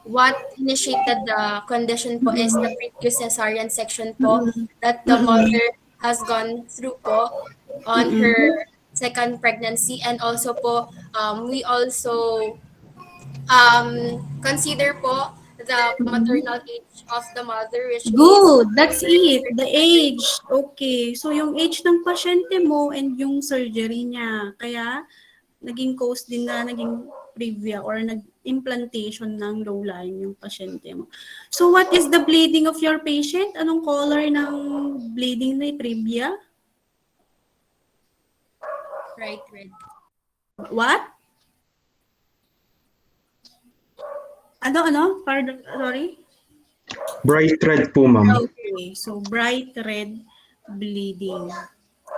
what initiated the condition po is the previous cesarean section po that the mother has gone through po on her second pregnancy, and also po we also consider po the maternal age of the mother, which is Good, that's it. The age. Okay. So yung age ng pasyente mo and yung surgery niya. Kaya naging cause din na naging previa or nag-implantation ng low line yung pasyente mo. So what is the bleeding of your patient? Anong color ng bleeding na previa? bright red. What? Ano? Pardon, sorry? Bright red po, ma'am. Okay. So bright red bleeding.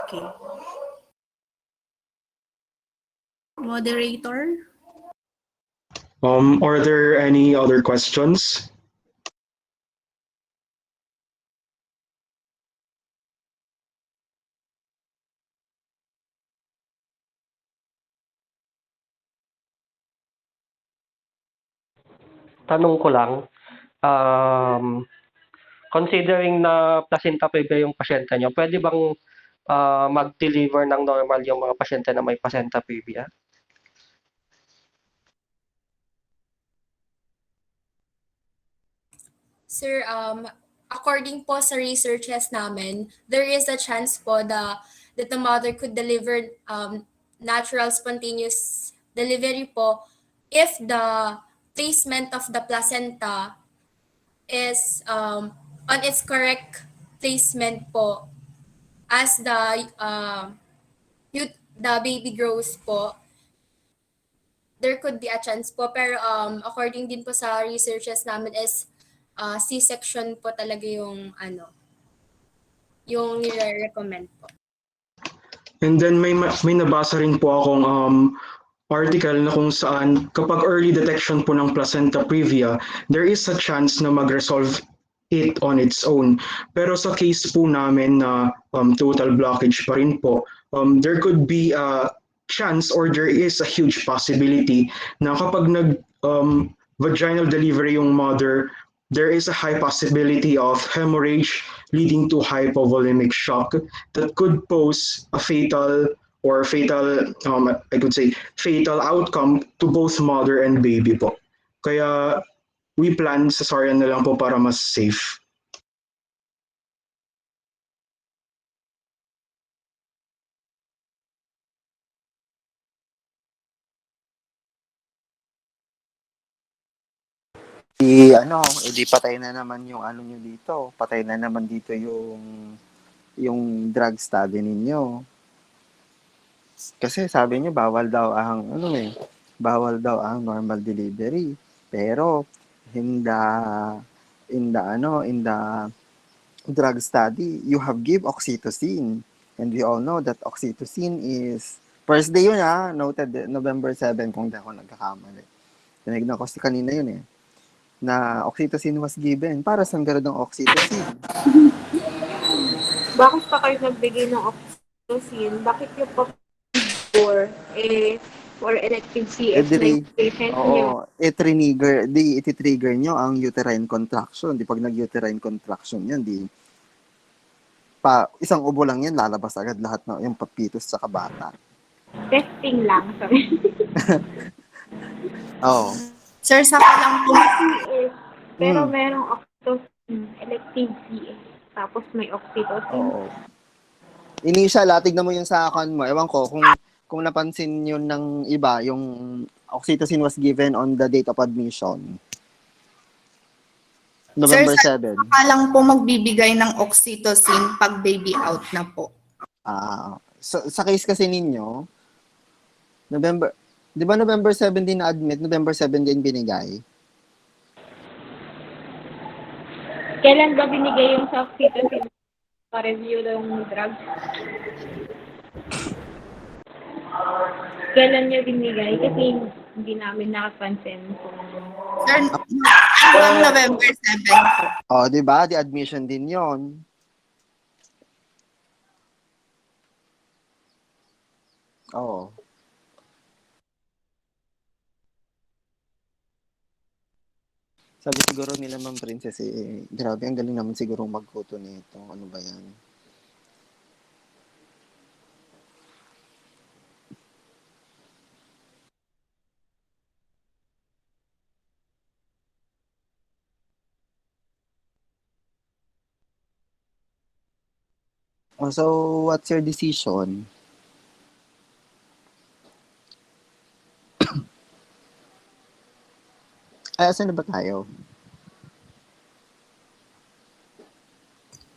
Okay. Moderator? Are there any other questions? Tanong ko lang, um, considering na placenta previa yung pasyente nyo, pwede bang mag-deliver ng normal yung mga pasyente na may placenta previa? Sir, according po sa researches namin, there is a chance po that the mother could deliver natural spontaneous delivery po if the placement of the placenta is on its correct placement po as the baby grows po. There could be a chance po, pero according din po sa researches namin is C-section po talaga yung yung nire-recommend po. And then may nabasa rin po akong article na kung saan kapag early detection po ng placenta previa, there is a chance na mag-resolve it on its own. Pero sa case po namin na total blockage pa rin po, there could be a chance or there is a huge possibility na kapag vaginal delivery yung mother, there is a high possibility of hemorrhage leading to hypovolemic shock that could pose a fatal or I could say, fatal outcome to both mother and baby po. Kaya we plan cesarean na lang po para mas safe. edi patay na naman yung ano nyo dito. Patay na naman dito yung drug study ninyo. Kasi sabi niyo bawal daw ang normal delivery. Pero in the drug study, you have give oxytocin. And we all know that oxytocin is first day yun noted November 7 kung di ako nagkakamali. Tinignan ko kanina yun na oxytocin was given. Para saan gano'n ang oxytocin? Bakit pa kayo nagbigay ng oxytocin? Bakit yung for for elective CS na yung patient nyo? Iti-trigger nyo ang uterine contraction. Di pag nag-uterine contraction yan, isang ubo lang yan, lalabas agad lahat ng yung papitos sa kabata. Testing lang, sorry. Oo. Sir, saka lang po. CS, pero merong oxytocin, elective CS. Tapos may oxytocin. Oo. Initial, tignan mo yung sa akin mo. Ewan ko, kung napansin yun ng iba, yung oxytocin was given on the date of admission. November Sir, 7. saka lang po magbibigay ng oxytocin pag baby out na po. Sa case kasi ninyo, di ba November 7 din na-admit, November 7 din binigay? Kailan ba binigay yung sa oxytocin? Pa-review ng drugs? Kailan niya binigay? Kasi hindi namin nakapansin kung... Sir, hanggang November 7 po. Di ba? Di admission din yon. Oo. Sabi siguro nila Ma'am Princess, grabe, ang galing naman siguro magkuto nito. Ano ba yan? So, what's your decision? Asan na ba tayo?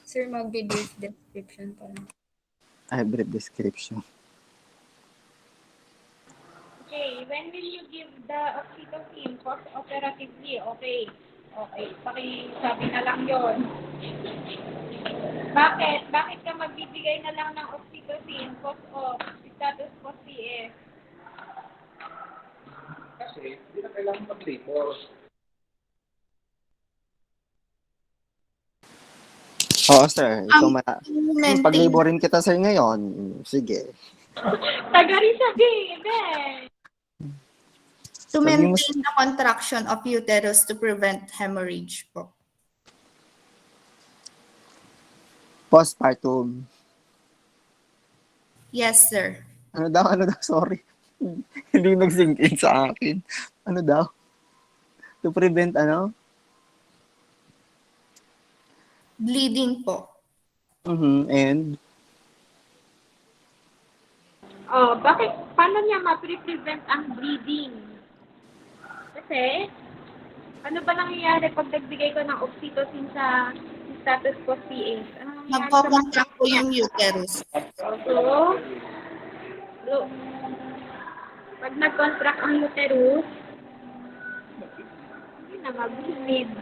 Sir, mag-brief description pa lang. Brief description. Okay, when will you give the oxytocin? Post-operatively, okay. Okay, pakisabi na lang yon. Bakit? Bakit ka magbibigay na lang ng oxytocin? Post-op, status post-CS. Kasi, hindi na kailangan mag-labor. Oo, sir. Pag-laborin kita, sir, ngayon. Sige. Tagari sabi, be. To maintain the contraction of uterus to prevent hemorrhage po. Postpartum. Yes, sir. Ano daw? Sorry. Hindi nag-sink in sa akin. Ano daw? To prevent Bleeding po. And? Bakit? Paano niya ma-prevent ang bleeding? Kasi, ano ba nangyayari pag nagbigay ko ng oxytocin sa status post-CS? Magpo-contract po yung uterus. So, pag nag-contract ang uterus, hindi na mag-bleed.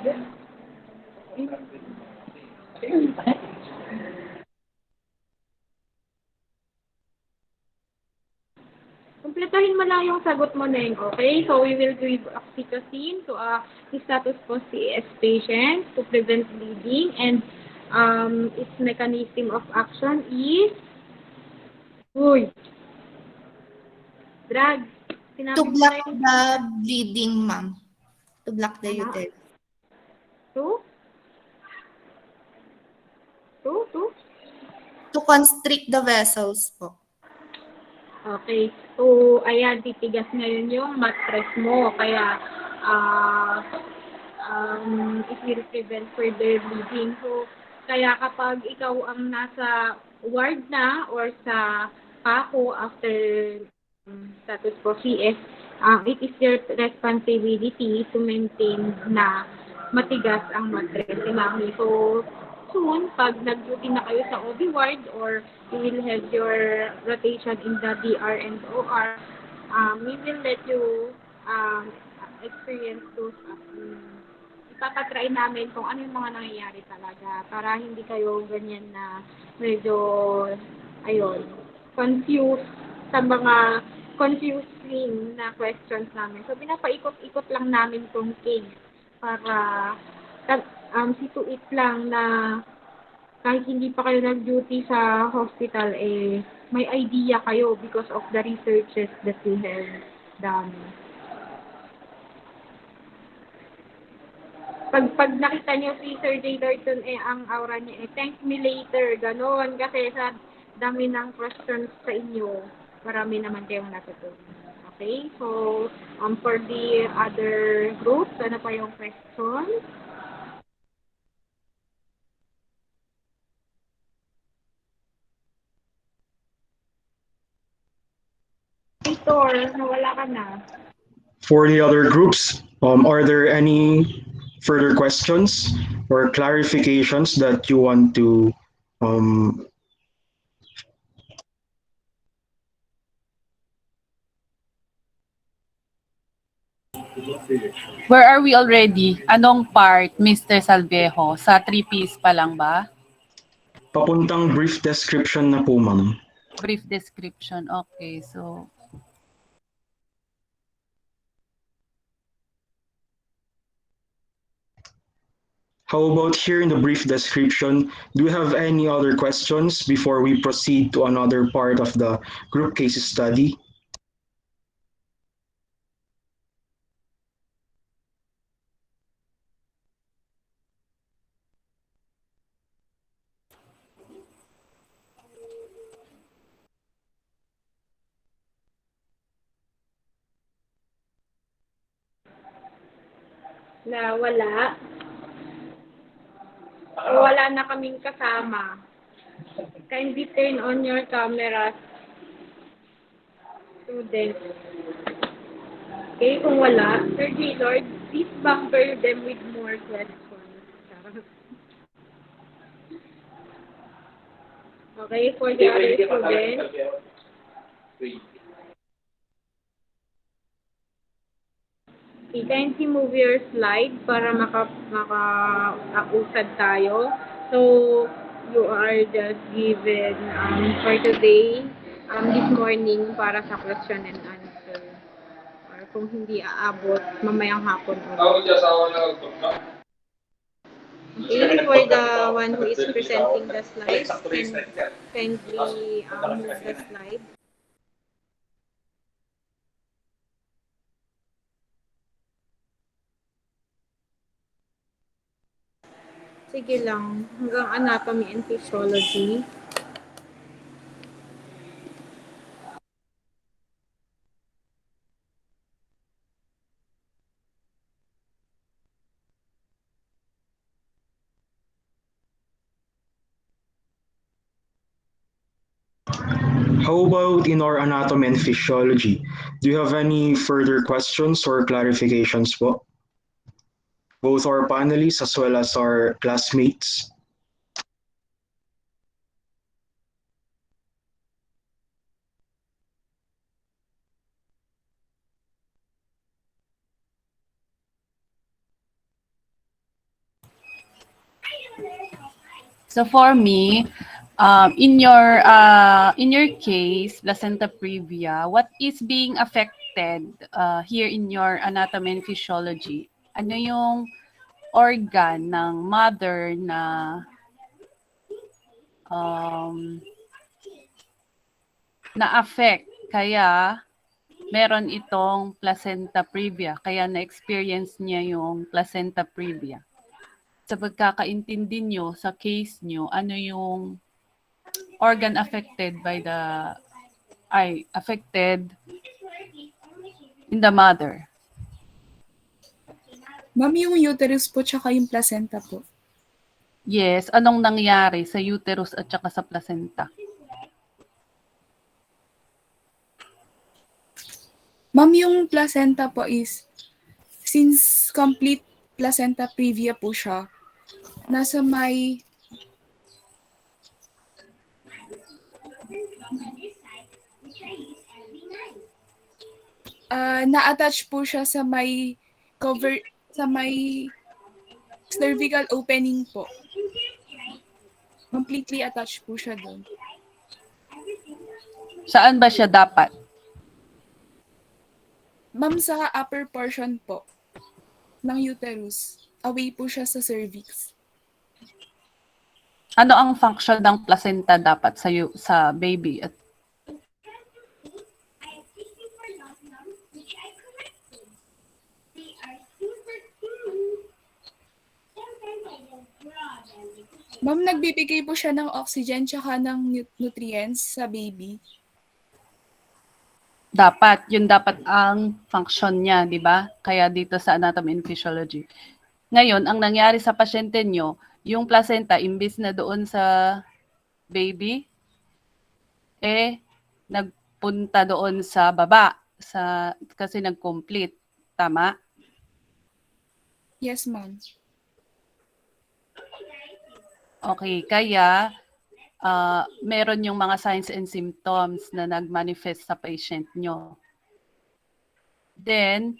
Kumpletahin mo lang yung sagot mo, Neng, okay? So, we will give oxytocin to a status post-CS patient to prevent bleeding, and its mechanism of action is drugs. To block the bleeding, ma'am. To block the uterus. To constrict the vessels po. Okay. So, ayan, titigas ngayon yung mattress mo. Kaya, it will prevent further bleeding. So, kaya kapag ikaw ang nasa ward na or sa PACO after status po CS, it is your responsibility to maintain na matigas ang mattress ni Mami. So, soon, pag nag-duty na kayo sa OB ward or you will have your rotation in the DR and OR, we will let you um, experience those ipapatry namin kung ano yung mga nangyayari talaga para hindi kayo ganyan na medyo, ayun, confused sa mga confusing na questions namin. So, pinapaikot-ikot lang namin tong case para see to it lang na kahit hindi pa kayo nag-duty sa hospital, may idea kayo because of the researches that we have done. Pag nakita niyo si Sir J. Lorton, ang aura niya, thank me later, ganon. Kasi sa dami ng questions sa inyo, marami naman kayong natutunan. Okay? So, for the other groups, ano pa yung question? Victor, nawala ka na. For the other groups, are there any further questions or clarifications that you want to um, Where are we already? Anong part, Mr. Salvejo? Sa 3Ps pa lang ba? papuntang brief description na po, ma'am? Brief description. Okay, so How about here in the brief description? Do you have any other questions before we proceed to another part of the group case study? Na wala. O wala na kaming kasama. Kindly turn on your cameras, students. Okay, kung wala, Sir J. Lord, please bumper them with more questions. Okay, for the other students. Okay, kindly move your slide para maka-usad tayo. So, you are just given for today, this morning para sa question and answer. Or kung hindi aabot, mamayang hapon ulit. Okay, for the one who is presenting the slides, kindly move the slide. Sige lang, hanggang anatomy and physiology. How about in our anatomy and physiology? Do you have any further questions or clarifications po? Both our panelists as well as our classmates. So for me, in your case, placenta previa, what is being affected here in your anatomy and physiology? Ano yung organ ng mother na na-affect kaya meron itong placenta previa, kaya na-experience niya yung placenta previa. Sa pagkakaintindi nyo, sa case nyo, ano yung organ affected affected in the mother? Ma'am, yung uterus po tsaka yung placenta po. Yes, anong nangyari sa uterus at saka sa placenta? Ma'am, yung placenta po is, since complete placenta previa po siya, nasa may na-attach po siya sa may cover, sa may cervical opening po. Completely attached po siya doon. Saan ba siya dapat? Ma'am, sa upper portion po ng uterus. Away po siya sa cervix. Ano ang function ng placenta dapat sa baby? At Ma'am, nagbibigay po siya ng oxygen tsaka ng nutrients sa baby. yun dapat ang function niya, di ba? Kaya dito sa anatomy and physiology. Ngayon, ang nangyari sa pasyente nyo, yung placenta, imbis na doon sa baby, nagpunta doon sa baba kasi nag-complete. Tama? Yes, ma'am. Okay, kaya meron yung mga signs and symptoms na nag-manifest sa patient nyo. Then,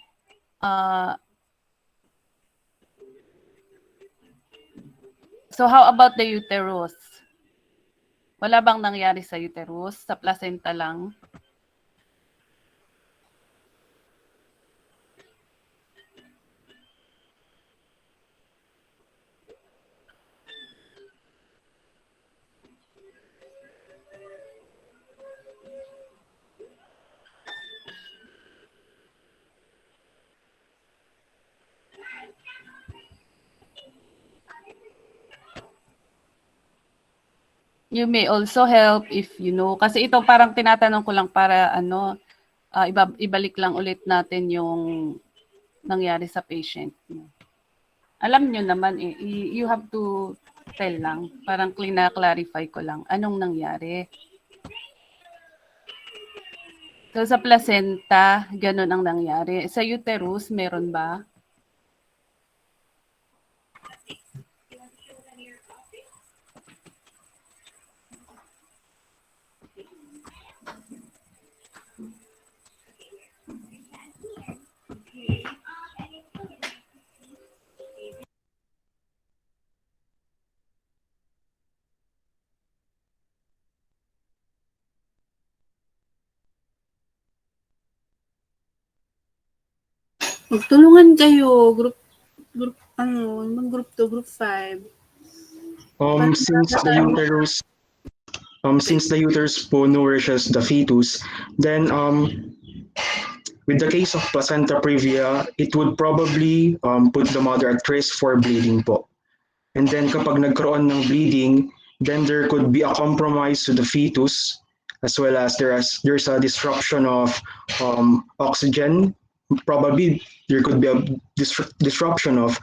so how about the uterus? Wala bang nangyari sa uterus? Sa placenta lang? You may also help if you know. Kasi ito parang tinatanong ko lang para ibalik lang ulit natin yung nangyari sa patient. Alam nyo naman you have to tell lang. Parang clarify ko lang. Anong nangyari? So sa placenta, ganun ang nangyari. Sa uterus, meron ba? Magtulungan kayo, mag-group 2, group 5. Since the uterus po nourishes the fetus, then with the case of placenta previa, it would probably put the mother at risk for bleeding po. And then kapag nagkaroon ng bleeding, then there could be a compromise to the fetus, as well as there's a disruption of oxygen. Probably there could be a disruption of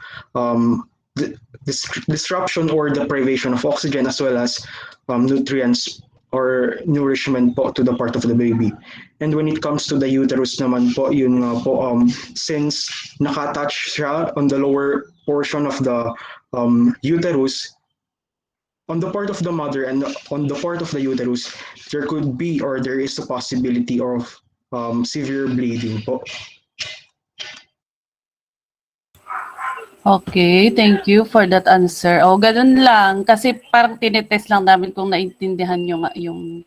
disruption or deprivation of oxygen, as well as nutrients or nourishment po to the part of the baby. And when it comes to the uterus naman po, yun nga po, since nakatouch siya on the lower portion of the uterus, on the part of the mother and on the part of the uterus, there could be or there is a possibility of severe bleeding po. Okay, thank you for that answer. Ganun lang. Kasi parang tinetest lang namin kung naintindihan nyo nga yung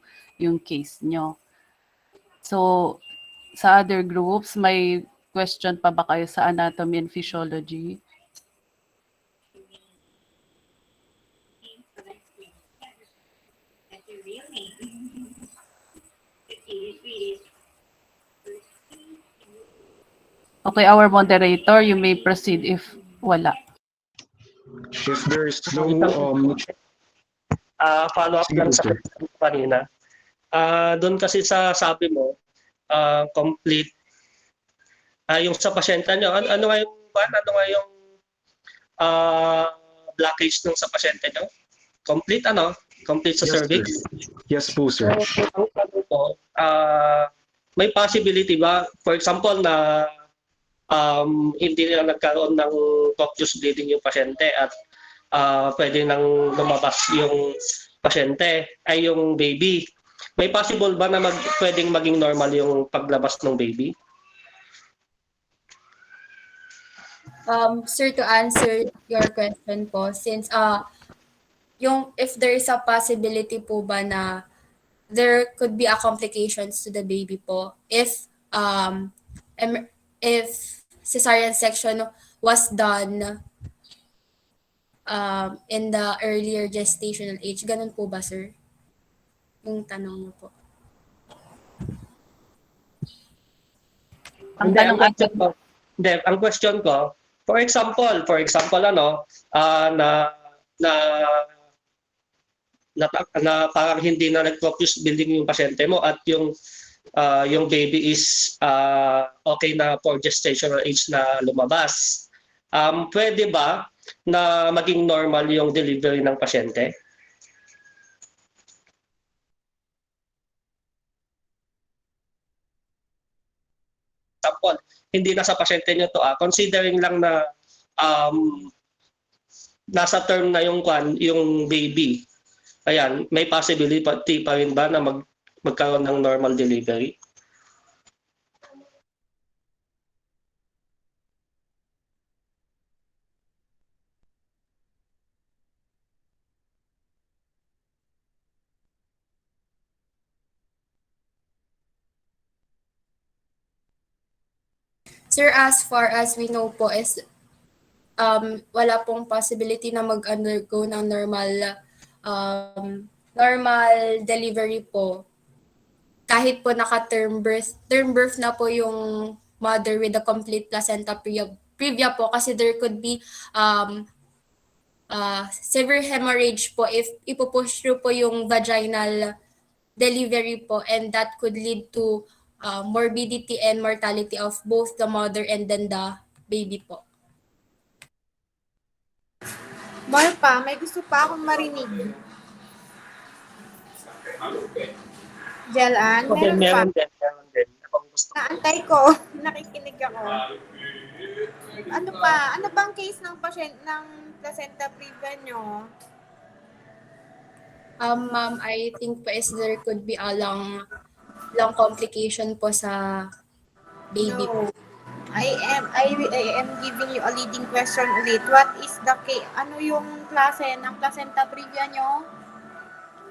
case nyo. So, sa other groups, may question pa ba kayo sa anatomy and physiology? Okay, our moderator, you may proceed if wala. If there's no follow-up lang sa kanina. Doon kasi sa sabi mo, complete yung sa pasyente nyo, ano nga yung blockage nung sa pasyente nyo? Complete sa cervix? Yes po, sir. So, ang tanong ko, may possibility ba, for example, na hindi na nagkaroon ng copious bleeding yung pasyente at pwede nang lumabas yung pasyente ay yung baby. May possible ba na pwedeng maging normal yung paglabas ng baby? Sir, to answer your question po, since yung if there is a possibility po ba na there could be a complications to the baby po if cesarean section was done in the earlier gestational age. Ganun po ba, sir? Yung tanong niyo po. Ang Hindi, tanong ata, ang question ko, for example ano, na na na parang hindi na nag-focus building yung pasyente mo at yung baby is okay na for gestational age na lumabas. Pwede ba na maging normal yung delivery ng pasyente? Example, hindi na sa pasyente nyo to, considering lang na um, nasa term na yung baby. Ayan, may possibility pa rin ba na magkaroon ng normal delivery? Sir, as far as we know po is wala pong possibility na mag-undergo ng normal delivery po. Kahit po term birth na po yung mother with a complete placenta previa po kasi there could be severe hemorrhage po if ipupush through po yung vaginal delivery po, and that could lead to morbidity and mortality of both the mother and then the baby po. More pa, may gusto pa akong marinig. Jelan, Okay, meron pa. meron din. Akong gusto. Naantay ko, nakikinig ako. Ano pa? Ano bang case ng ng placenta previa nyo? Ma'am, I think po is there could be a long complication po sa baby po. No. I am giving you a leading question ulit. What is the ano yung klase ng placenta previa nyo?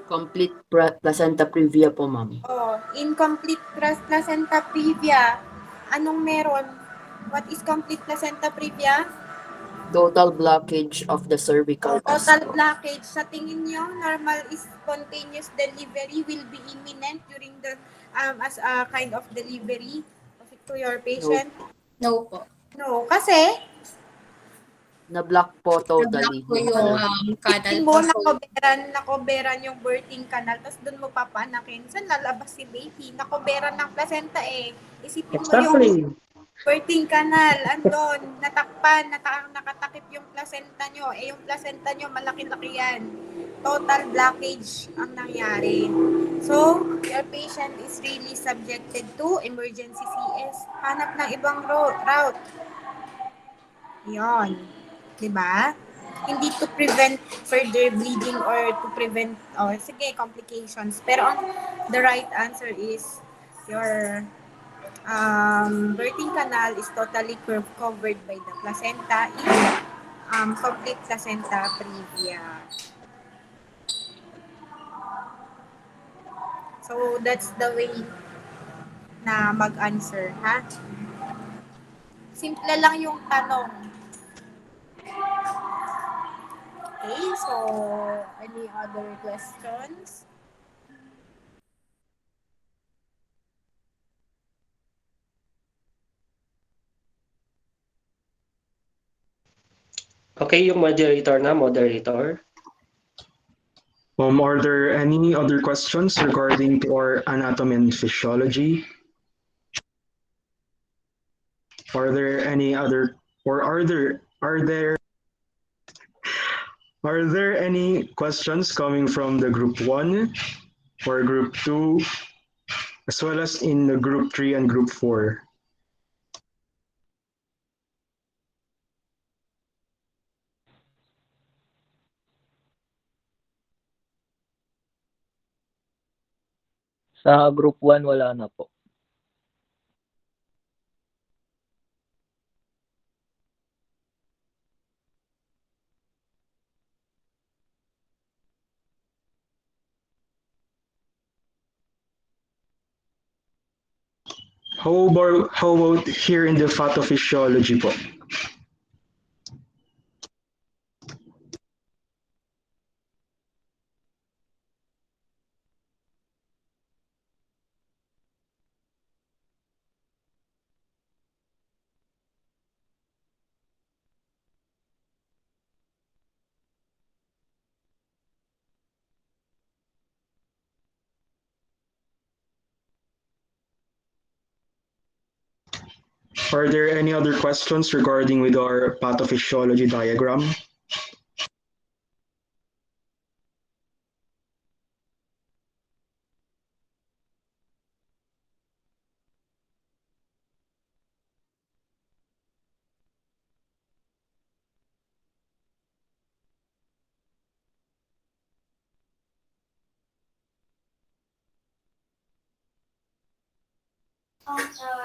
Complete placenta previa po, ma'am. Oh, incomplete placenta previa. Anong meron? What is complete placenta previa? Total blockage of the cervical cusp. Total blockage. Sa tingin nyo, normal is spontaneous delivery will be imminent during the as a kind of delivery to your patient? No po. No, kasi Na-block po totally. Na-block po yung canal mo po. So, nakoberan yung birthing canal, tapos doon mo papanakin. Saan lalabas si baby? Nakoberan ng placenta eh. Isipin mo yung birthing canal, andon, natakpan, nakatakip yung placenta nyo. Eh, yung placenta nyo, malaki-laki yan. Total blockage ang nangyari. So, your patient is really subjected to emergency CS. Hanap ng ibang route. Yon. Diba? Hindi to prevent further bleeding or to prevent, complications. Pero the right answer is your birthing canal is totally covered by the placenta in complete placenta previa. So, that's the way na mag-answer, ha? Simple lang yung tanong. Okay, so, any other questions? Okay, yung moderator. Are there any other questions regarding to our anatomy and physiology? Are there any other, or are there any questions coming from the group 1 or group 2 as well as in group 3 and group 4. Sa group 1 wala na po. How about here in the pathophysiology po? Are there any other questions regarding with our pathophysiology diagram?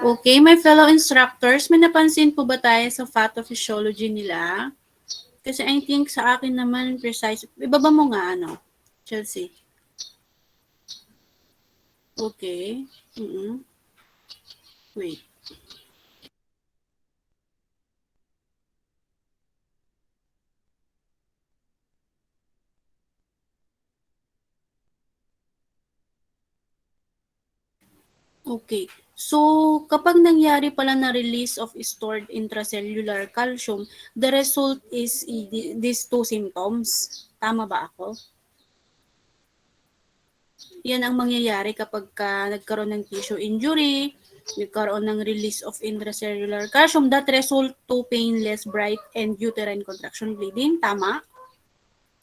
Okay, my fellow instructors, may napansin po ba tayo sa pathophysiology nila? Kasi I think sa akin naman precise. Ibaba mo nga ano, Chelsea. Okay. Wait. Okay. So, kapag nangyari pala na release of stored intracellular calcium, the result is these two symptoms. Tama ba ako? Yan ang mangyayari kapag nagkaroon ng tissue injury, nagkaroon ng release of intracellular calcium that result to painless, bright, and uterine contraction bleeding. Tama?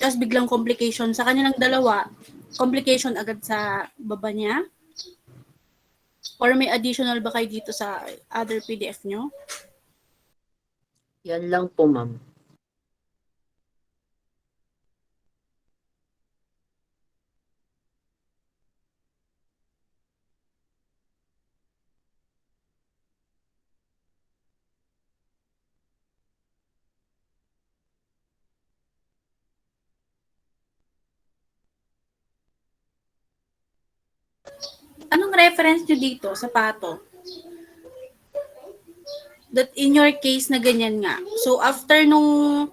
Tapos biglang complication sa kanilang dalawa, complication agad sa baba niya. Or may additional ba kayo dito sa other PDF nyo? Yan lang po, ma'am. Anong reference nyo dito sa pato? That in your case na ganyan nga. So, after nung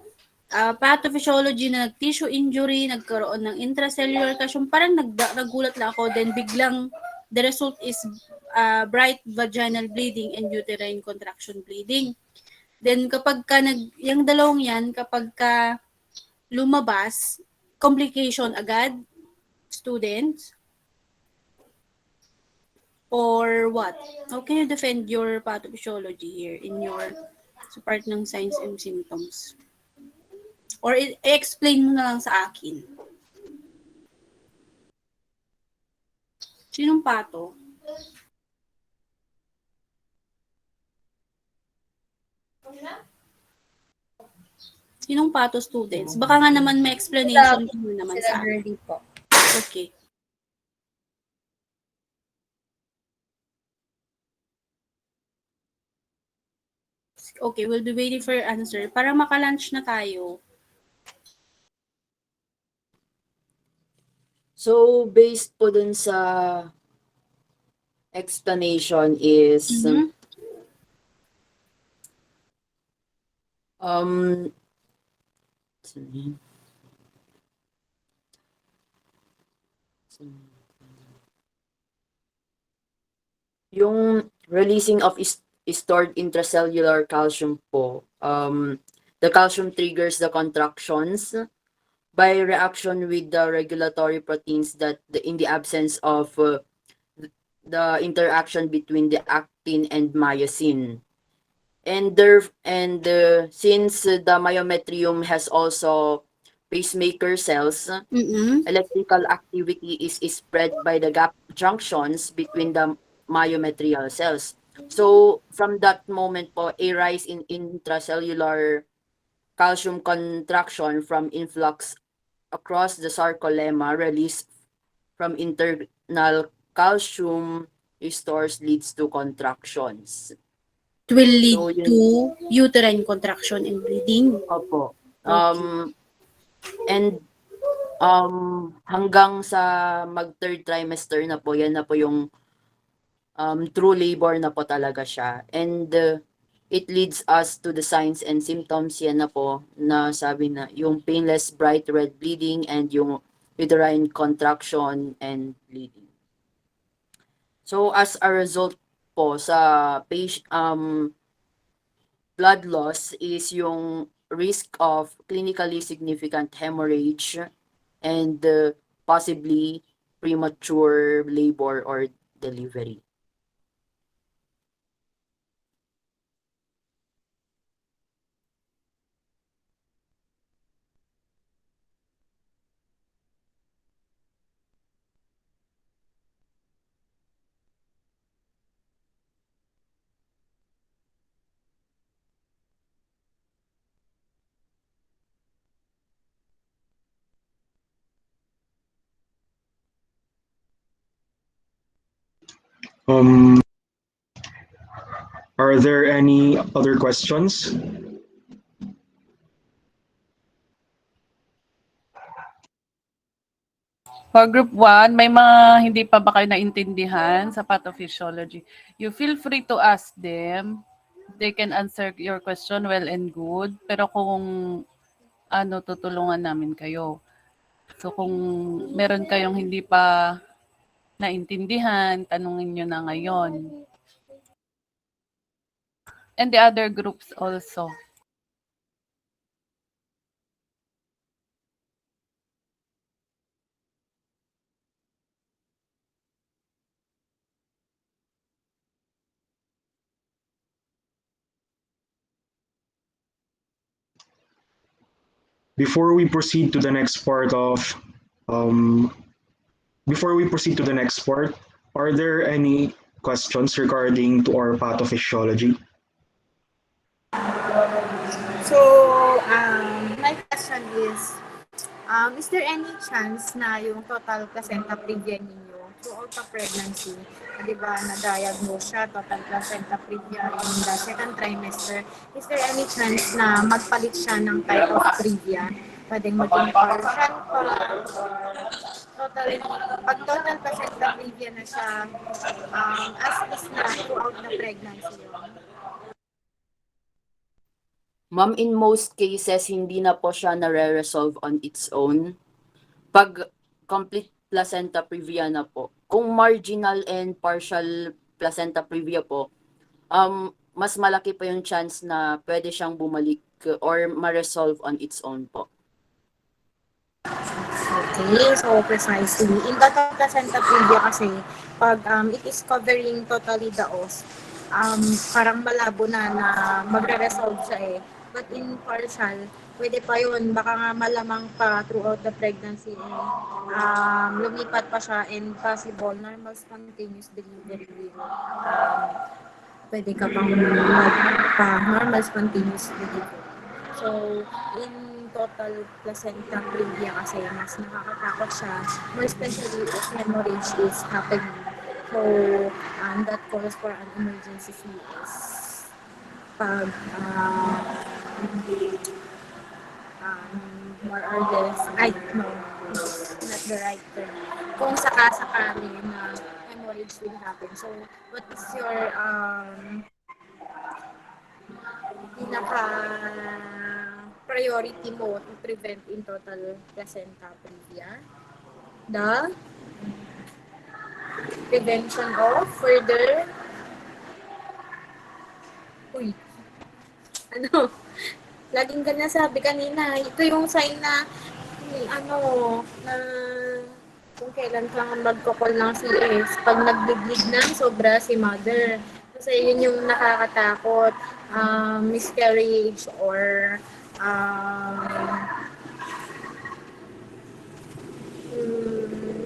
pathophysiology na nag-tissue injury, nagkaroon ng intracellular calcium, parang nagulat lang ako, then biglang the result is bright vaginal bleeding and uterine contraction bleeding. Then kapag yung dalawang yan, kapag lumabas, complication agad, students, or what? How can you defend your pathophysiology here in your sa part ng signs and symptoms? Or i-explain mo na lang sa akin. Sinong pato? Sinong pato students? Baka nga naman may explanation mo naman Sila sa akin. girly po. Okay. Okay, we'll be waiting for your answer. Para maka-lunch na tayo. So, based po dun sa explanation is, yung releasing of stored intracellular calcium po, the calcium triggers the contractions by reaction with the regulatory proteins that in the absence of the interaction between the actin and myosin. And since the myometrium has also pacemaker cells, Mm-mm. electrical activity is spread by the gap junctions between the myometrial cells. So from that moment po, a rise in intracellular calcium contraction from influx across the sarcolemma, release from internal calcium stores leads to contractions. It will lead So to yun, uterine contraction and bleeding. opo. Okay. And hanggang sa mag-third trimester na po, yan na po yung true labor na po talaga siya. And it leads us to the signs and symptoms, yan na po, na sabi na yung painless bright red bleeding and yung uterine contraction and bleeding. So as a result po sa patient, blood loss is yung risk of clinically significant hemorrhage and possibly premature labor or delivery. Um, are there any other questions? For group 1, may mga hindi pa ba kayo naintindihan sa pathophysiology? You feel free to ask them. They can answer your question well and good. Pero kung ano, tutulungan namin kayo. So kung meron kayong hindi pa naintindihan, tanungin nyo na ngayon. And the other groups also. Before we proceed to the next part of um, before we proceed to the next part, are there any questions regarding to our pathophysiology? So, my question is there any chance na yung total placenta previa ninyo throughout the pregnancy, di ba, na-diagnose siya, total placenta previa in the second trimester, is there any chance na magpalit siya ng type of previa? Pwedeng maging partial pa, totally, pag total placenta previa na siya, as is na throughout the pregnancy yun. Ma'am, in most cases, hindi na po siya nare-resolve on its own. Pag complete placenta previa na po, kung marginal and partial placenta previa po, mas malaki pa yung chance na pwede siyang bumalik or ma-resolve on its own po. Okay, so precisely. In total placenta previa kasi, pag it is covering totally the os, parang malabo na magre-resolve siya eh. But in partial, pwede pa yun. Baka nga malamang pa throughout the pregnancy eh, lumipat pa siya and possible normal spontaneous delivery will pwede ka pang magpa-normal spontaneous delivery. So, in total placenta previa kasi mas nakakatakot siya, more especially if hemorrhage is happening. So, that calls for an emergency CS. Pag more or less, no, not the right term. Kung sakasakali na hemorrhage will happen. So, what is your pinaka priority mo to prevent in total placenta previa? The prevention of further ano, laging ganyan sabi kanina, ito yung sign na na kung kailan ka magkokol ng CS, pag nagbiblig ng sobra si mother. Kasi yun yung nakakatakot, miscarriage or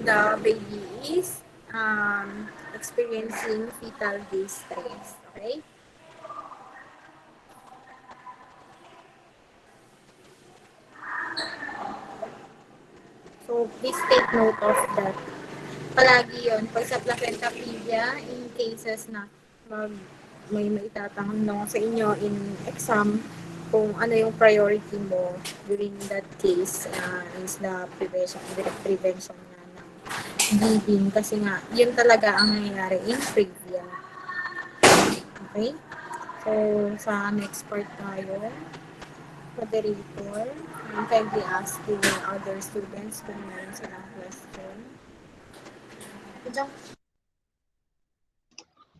the baby is experiencing fetal distress. Okay? So, please take note of that. Palagi yon pag sa placenta previa, in cases na mag, may maitatanong sa inyo in exam kung ano yung priority mo during that case is the prevention na ng bleeding kasi nga yun talaga ang nangyayari in previa. Okay? So, sa next part tayo, moderator, kindly ask the other students kung meron silang question.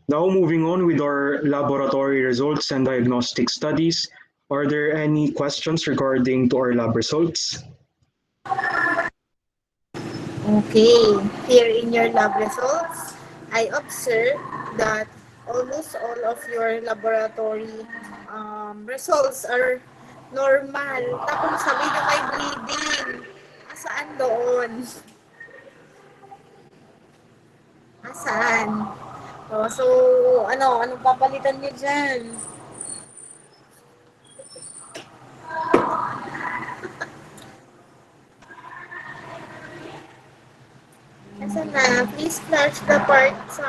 Now moving on with our laboratory results and diagnostic studies. Are there any questions regarding to our lab results? Okay, here in your lab results, I observe that almost all of your laboratory results are normal. Tapos sabi nyo may bleeding. Asaan doon? Asaan? Oh, so, anong papalitan nyo dyan? Nasaan na? Please flash the part sa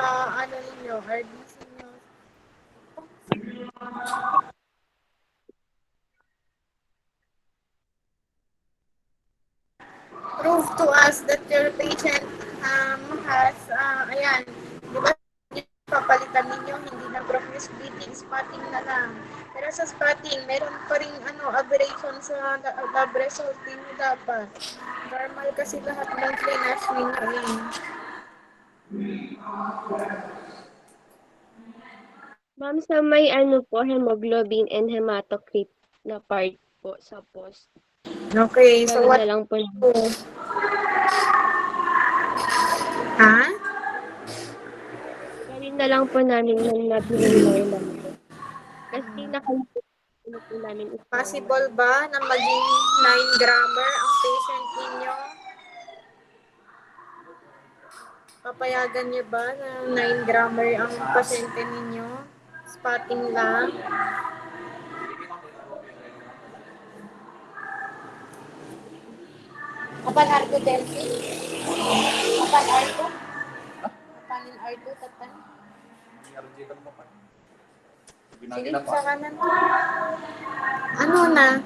ninyo, RDC nyo. Prove to us that your patient has, ayan, di ba papalitan ninyo, hindi na profuse bleeding, spotting na lang. Pero sa spotting, meron pa rin aberration sa lab result ninyo dapat. Normal kasi lahat ng flash ninyo eh. Ma'am, sa may po, hemoglobin and hematocrit na part po sa post. Okay, so Gawin what? na lang po. Ha? Gawin na lang po namin na normal po. Kasi nakalipot po namin is Possible ba na maging 9 grammer ang patient ninyo? Papayagan niyo ba na 9 grammer ang pasyente ninyo? Spotting lang? Kapan arko Delphi? Kapan arko? Kapanin arko tatan? Sige, sa kanan. Ano na?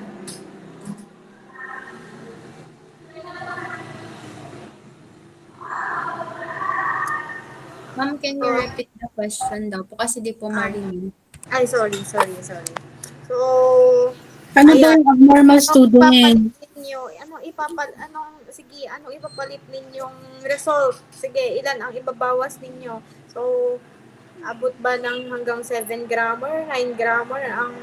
Ma'am, can you repeat the question daw po? Kasi di po marinig. Ay, sorry. So, Ano daw yung abnormal student? Anong ipapalit ninyong result? Sige, ilan ang ibabawas ninyo? So, abot ba ng hanggang 7 grammer, 9 grammer ang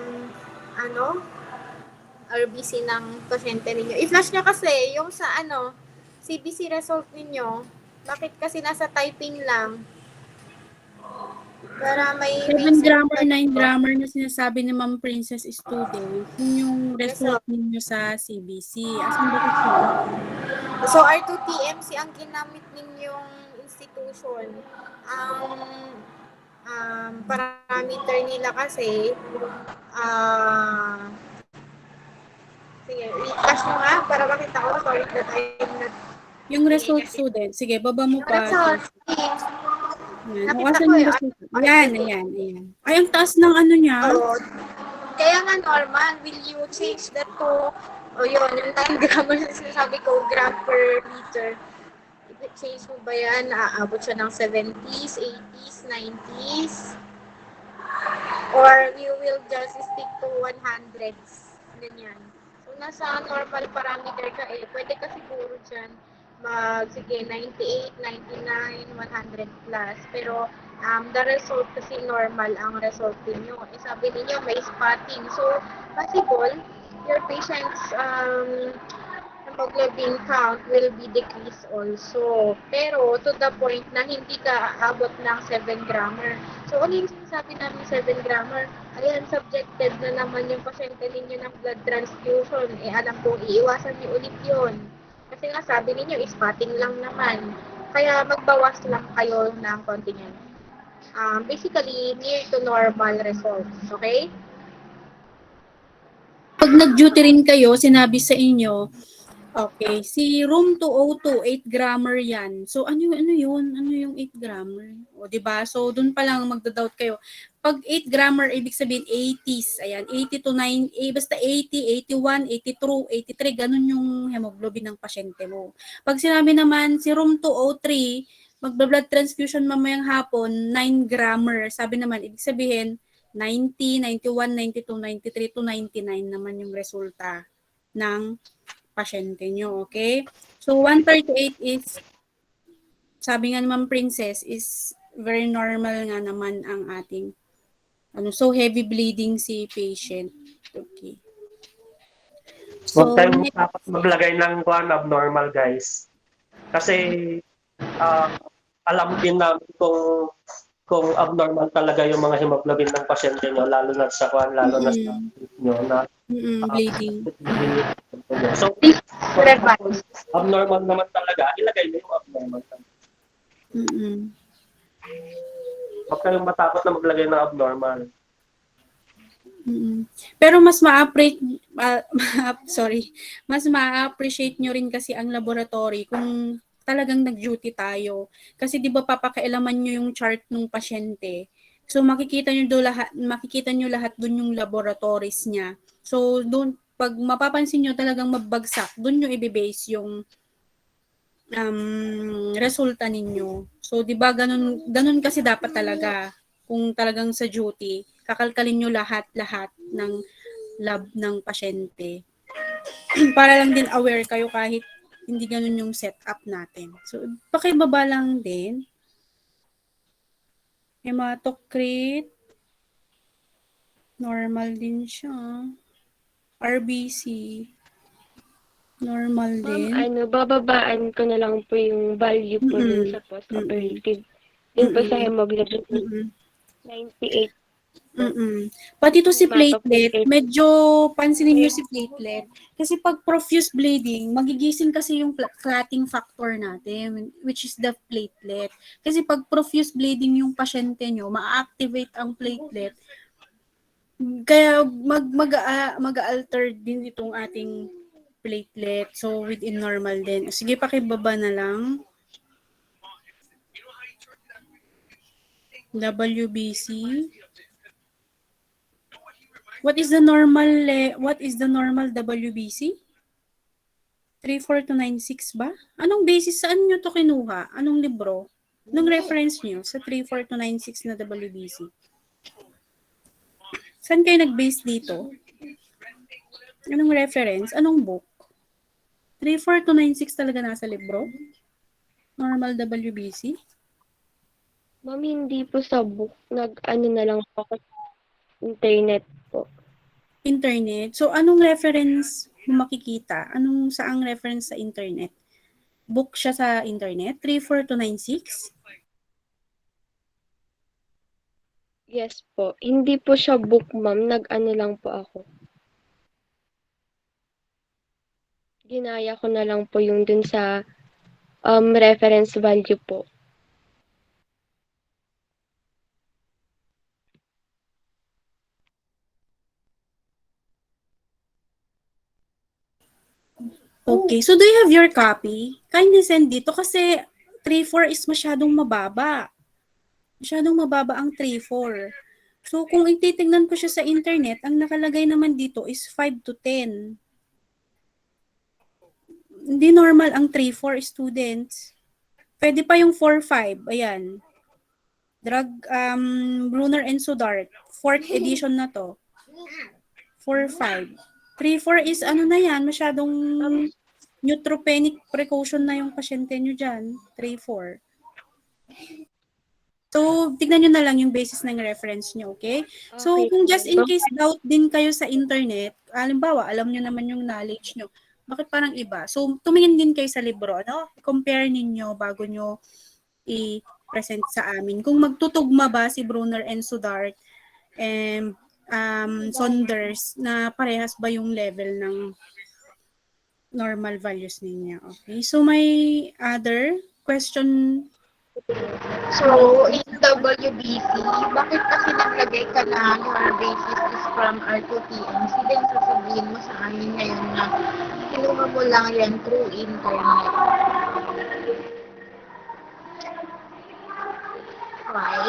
RBC ng pasyente ninyo? I-flash nyo kasi yung sa CBC result ninyo. Bakit kasi nasa typing lang? Para may 7 grammar, 9 kayo. grammar na sinasabi ni Ma'am Princess student, yun yung result ninyo sa CBC. Asan ba ito? So, R2TMC ang ginamit ninyong institution. Ang parameter nila kasi, sige, i-flash mo nga para makita ko. Sorry that I'm not... Yung result student. Sige, baba mo pa. Result. Yan. Nakita Asan ko yung eh. result? Ayan. Ay, ang taas ng ano niya. Oo. Kaya nga normal, will you change that to, yun, yung 9 gram na sinasabi ko, gram per liter. I-change mo ba yan? Aabot siya ng 70s, 80s, 90s? Or you will just stick to 100s? Ganyan. So, nasa normal parameter ka eh. Pwede ka siguro dyan sige, 98, 99, 100 plus. Pero, the result kasi normal ang result ninyo. Eh, sabi ninyo may spotting. So, possible, your patient's hemoglobin count will be decreased also. Pero, to the point na hindi ka aabot ng 7 grammer. So, ano yung sinasabi namin 7 grammer? Ayan, subjected na naman yung pasyente ninyo ng blood transfusion. Eh, alam kong iiwasan niyo ulit yun. Kasi nga sabi ninyo, spotting lang naman. Kaya magbawas lang kayo ng konti niyan. Basically, near to normal results. Okay? Pag nag-duty rin kayo, sinabi sa inyo, okay, si room 202, 8 grammar yan. So, ano yun? Ano yung 8 grammar? O, diba? So, dun pa lang magda-doubt kayo. Pag 8 grammar, ibig sabihin 80s. Ayan, 80 to 9, basta 80, 81, 82, 83, ganun yung hemoglobin ng pasyente mo. Pag sinabi naman, si room 203, magba-blood transfusion mamayang hapon, 9 grammar. Sabi naman, ibig sabihin, 90, 91, 92, 93 to 99 naman yung resulta ng pasyente nyo, okay? So, 138 is, sabi nga naman Princess, is very normal nga naman ang ating, so heavy bleeding si patient. Okay. Huwag So, tayong next, dapat maglagay ng abnormal, guys. Kasi ah, alam din namin kung abnormal talaga yung mga hemoglobin ng pasyente nyo, lalo na sa lalo na sa nyo na bleeding. bleeding yung pasyente nyo. So, for Good example, advice. abnormal naman talaga, ilagay nyo yung abnormal. Huwag kayong matakot na maglagay ng abnormal. Pero mas mas ma-appreciate nyo rin kasi ang laboratory kung talagang nag-duty tayo. Kasi 'di ba papakailaman nyo yung chart ng pasyente. So makikita nyo lahat doon yung laboratories niya. So doon pag mapapansin nyo talagang mabbagsak, doon nyo i-base yung resulta ninyo. So 'di ba ganun kasi dapat talaga kung talagang sa duty, kakalkalin nyo lahat ng lab ng pasyente. Para lang din aware kayo kahit hindi ganun yung setup natin. So, pakibaba lang din. Hematocrit. Normal din siya. RBC. Normal Ma'am, din. bababaan ko na lang po yung value po dun sa post-operative. Dun po sa hemoglobin, 98. Pati to si platelet, Hematocrit. medyo pansinin niyo si platelet. Kasi pag profuse bleeding, magigising kasi yung clotting factor natin, which is the platelet. Kasi pag profuse bleeding yung pasyente nyo, ma-activate ang platelet. Kaya mag-alter din itong ating platelet. So, within normal din. Sige, pakibaba na lang. WBC. What is the normal WBC? 34296 ba? Anong basis? Saan nyo to kinuha? Anong libro? Anong reference nyo sa 34296 na WBC? Saan kayo nag-base dito? Anong reference? Anong book? 34296 talaga nasa libro? Normal WBC? Ma'am, hindi po sa book. Nag-ano na lang po ako sa internet po. Internet? So, anong reference mo makikita? Saang reference sa internet? Book siya sa internet? 34296? Yes po. Hindi po siya book, ma'am. Nag-ano lang po ako. Ginaya ko na lang po yung dun sa reference value po. Okay. So, do you have your copy? Kindly send dito kasi 3.4 is masyadong mababa. Masyadong mababa ang 3.4. So, kung ititignan ko siya sa internet, ang nakalagay naman dito is 5 to 10. Hindi normal ang 3.4 students. Pwede pa yung 4.5. Ayan. Brunner and Sudart. 4th edition na to. 4.5. 3.4 is ano na yan, masyadong neutropenic precaution na yung pasyente nyo dyan. 3.4. So, tignan nyo na lang yung basis ng reference nyo, okay? So, Okay kung po, just in ma'am. case doubt din kayo sa internet, halimbawa, alam nyo naman yung knowledge nyo, bakit parang iba? So, tumingin din kayo sa libro, no? Compare ninyo bago nyo i-present sa amin. Kung magtutugma ba si Brunner and Sudart and Saunders na parehas ba yung level ng normal values ninyo. Okay. So may other question? So, in WBC, bakit kasi naglagay ka na your basis is from R2TMC, then sasabihin mo sa amin ngayon na kinuha mo lang yan through internet? Why?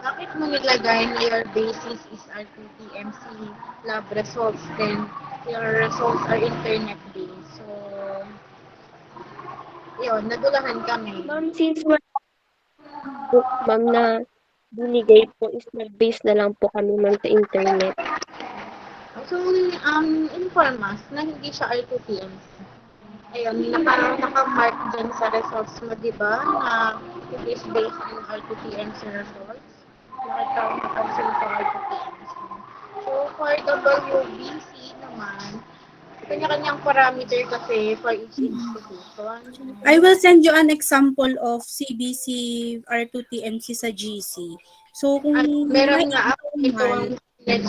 Bakit mo nilagay na your basis is R2TMC lab results, then your results are internet-based? So, yun, nagulahan kami. Ma'am, since wala book, ma'am, na binigay po is nag-base na lang po kami, ma'am, sa internet. So, inform us na hindi siya R2TMC. Ayun, naka-mark dyan sa results mo, di ba? Na it is based on R2TMC results. Naka-cancel sa R2TMC. So, for WBC naman, kanya-kanyang parameter kasi for each institution. I will send you an example of CBC R2TMC sa GC. So kung Meron may nga ako ito ang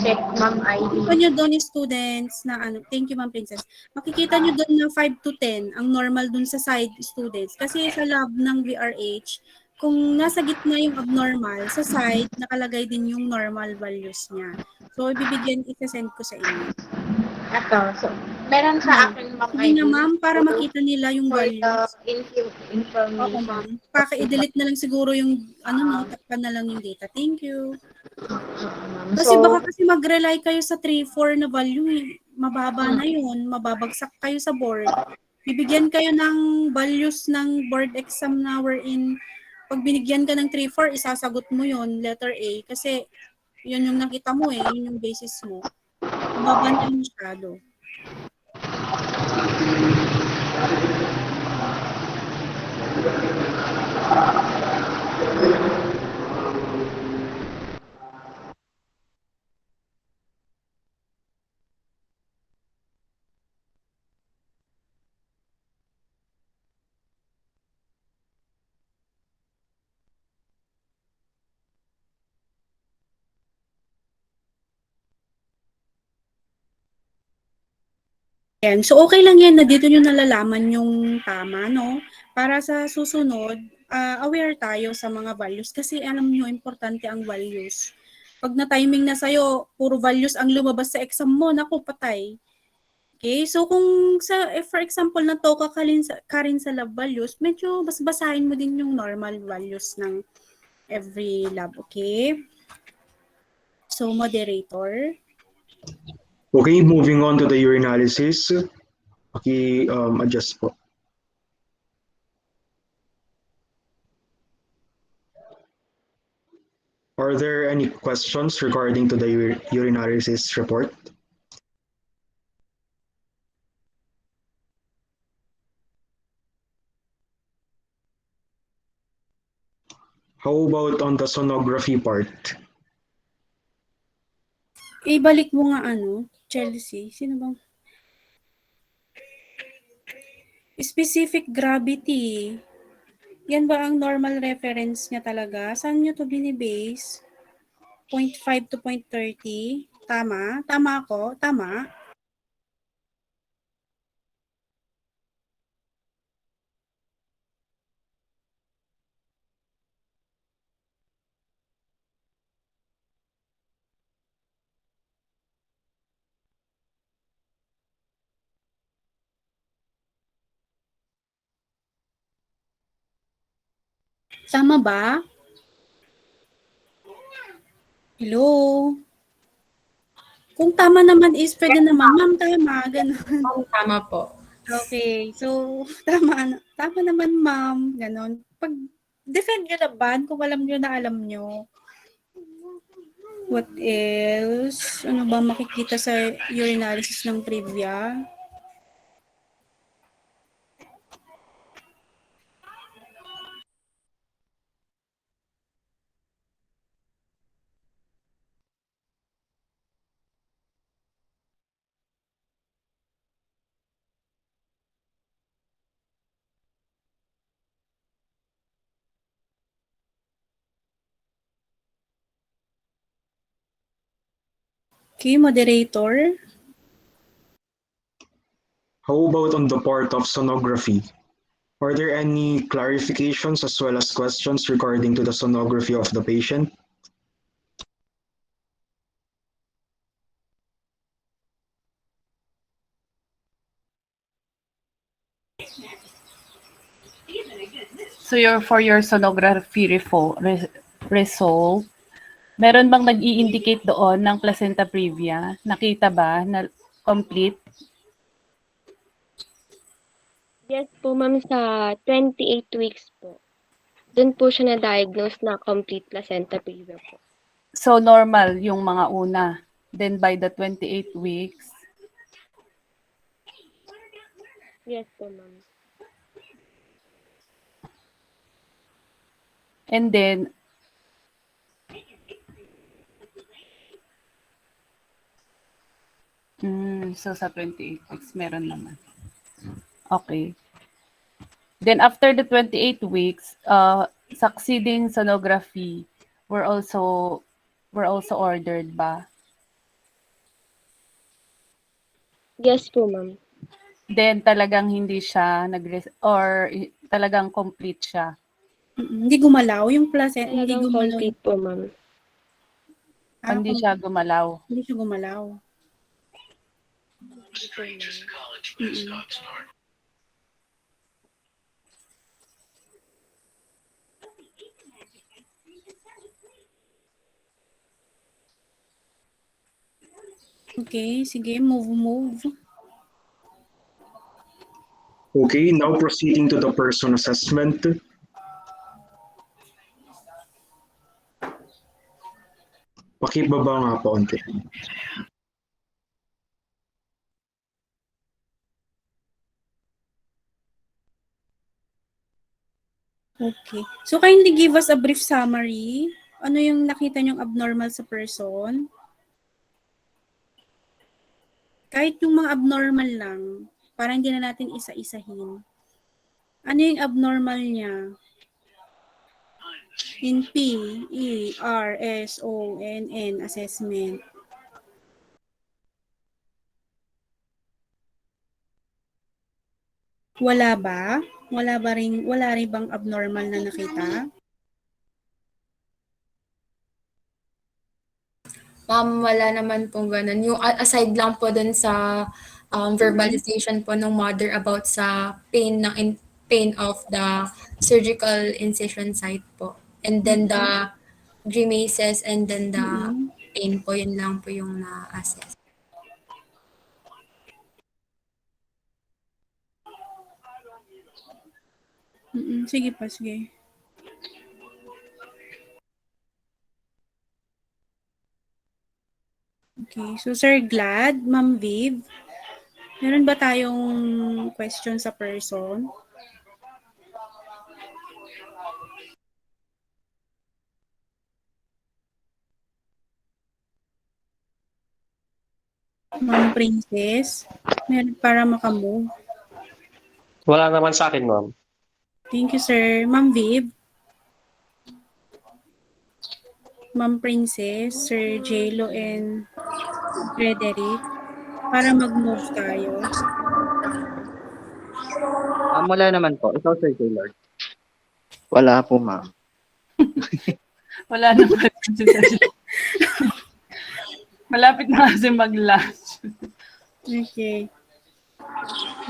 check, Ma'am ID. makikita nyo doon students na ano, thank you Ma'am Princess. Makikita nyo doon na 5 to 10 ang normal doon sa side students. Kasi sa lab ng VRH, kung nasa gitna yung abnormal, sa side nakalagay din yung normal values niya. So ibibigyan, i-send ko sa inyo. Ito, so, meron sa akin, Ma'am Sige ID. na ma'am, para makita nila yung For values. the information. Oo ma'am. Paka-delete na lang siguro yung ano no, takpan na lang yung data. Thank you. Kasi So, baka kasi mag-rely kayo sa 3-4 na value eh. Mababa na yun. Mababagsak kayo sa board. Bibigyan kayo ng values ng board exam na wherein pag binigyan ka ng 3-4, isasagot mo yun, letter A. Kasi yun yung nakita mo eh, yun yung basis mo. Mababa na yung masyado. Yan. So, okay lang yan na dito nyo nalalaman yung tama, no? Para sa susunod, aware tayo sa mga values kasi alam nyo, importante ang values. Pag na-timing na sa'yo, puro values ang lumabas sa exam mo, naku, patay. Okay, so kung sa, if for example, natoka ka rin sa lab values, medyo basahin mo din yung normal values ng every lab, okay? So, moderator. Okay, moving on to the urinalysis. Adjust po. Are there any questions regarding to the urinalysis report? How about on the sonography part? Ibalik mo nga ano, Chelsea. Sino bang? Specific gravity. Yan ba ang normal reference niya talaga? Saan nyo to binibase? 0.5 to 0.30? Tama? Tama ako? Tama? Tama ba? Hello? Kung tama naman is, pwede naman, ma'am, tama, ganun. Tama po. Okay, so, tama naman, ma'am, ganun. Pag defend nyo naman, kung alam nyo na alam nyo. What else? Ano ba makikita sa urinalysis ng trivia? Okay, moderator. How about on the part of sonography? Are there any clarifications as well as questions regarding to the sonography of the patient? So for your sonography result, meron bang nag-i-indicate doon ng placenta previa? Nakita ba na complete? Yes po, ma'am, sa 28 weeks po. Doon po siya na-diagnose na complete placenta previa po. So normal yung mga una. Then by the 28 weeks, Yes po, ma'am. and then so sa 28 weeks meron naman. Okay. Then after the 28 weeks, succeeding sonography were also ordered ba? Yes po, ma'am. Then talagang hindi siya talagang complete siya. Hindi gumalaw yung placenta, hindi Talagang gumalaw complete po, ma'am. Hindi siya gumalaw. Hindi siya gumalaw. Okay, sige, move. Okay, now proceeding to the person assessment. Pakibaba nga po onti. Okay. So kindly give us a brief summary. Ano yung nakita niyong abnormal sa person? Kahit yung mga abnormal lang, parang hindi na natin isa-isahin. Ano yung abnormal niya? In PERSONN assessment. Wala ba? Wala rin bang abnormal na nakita? Wala naman pong ganun. Yung aside lang po dun sa verbalization po ng mother about sa pain of the surgical incision site po. And then the grimaces and then the pain po, yun lang po yung na-assess. Sige pa, sige. Okay, so Sir Glad, Ma'am Viv, meron ba tayong question sa person? Ma'am Princess, meron para makamove. Wala naman sa akin, ma'am. Thank you, sir. Ma'am Viv, Ma'am Princess, Sir Jelo, and Frederick, para mag-move tayo. Wala naman po. Ikaw, Sir Taylor. Wala po, ma'am. Wala naman. Malapit na kasi mag-lunch. Okay.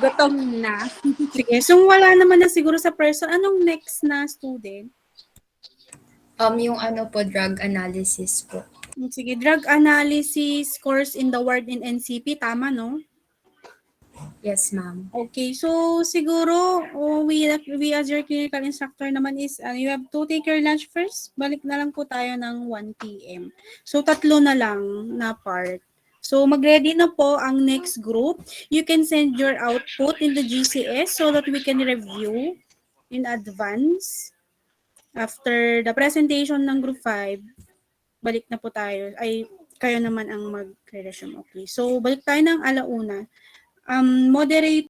Gutom na. Sige, so wala naman na siguro sa person. Anong next na student? Yung po, drug analysis po. Sige, drug analysis course in the ward in NCP, tama, no? Yes, ma'am. Okay, so siguro we as your clinical instructor naman is you have to take your lunch first. Balik na lang po tayo ng 1 p.m. So tatlo na lang na part. So mag-ready na po ang next group. You can send your output in the GCS so that we can review in advance. After the presentation ng group 5, balik na po tayo. Ay, kayo naman ang mag-resume. Okay. So balik tayo ng alauna. Moderate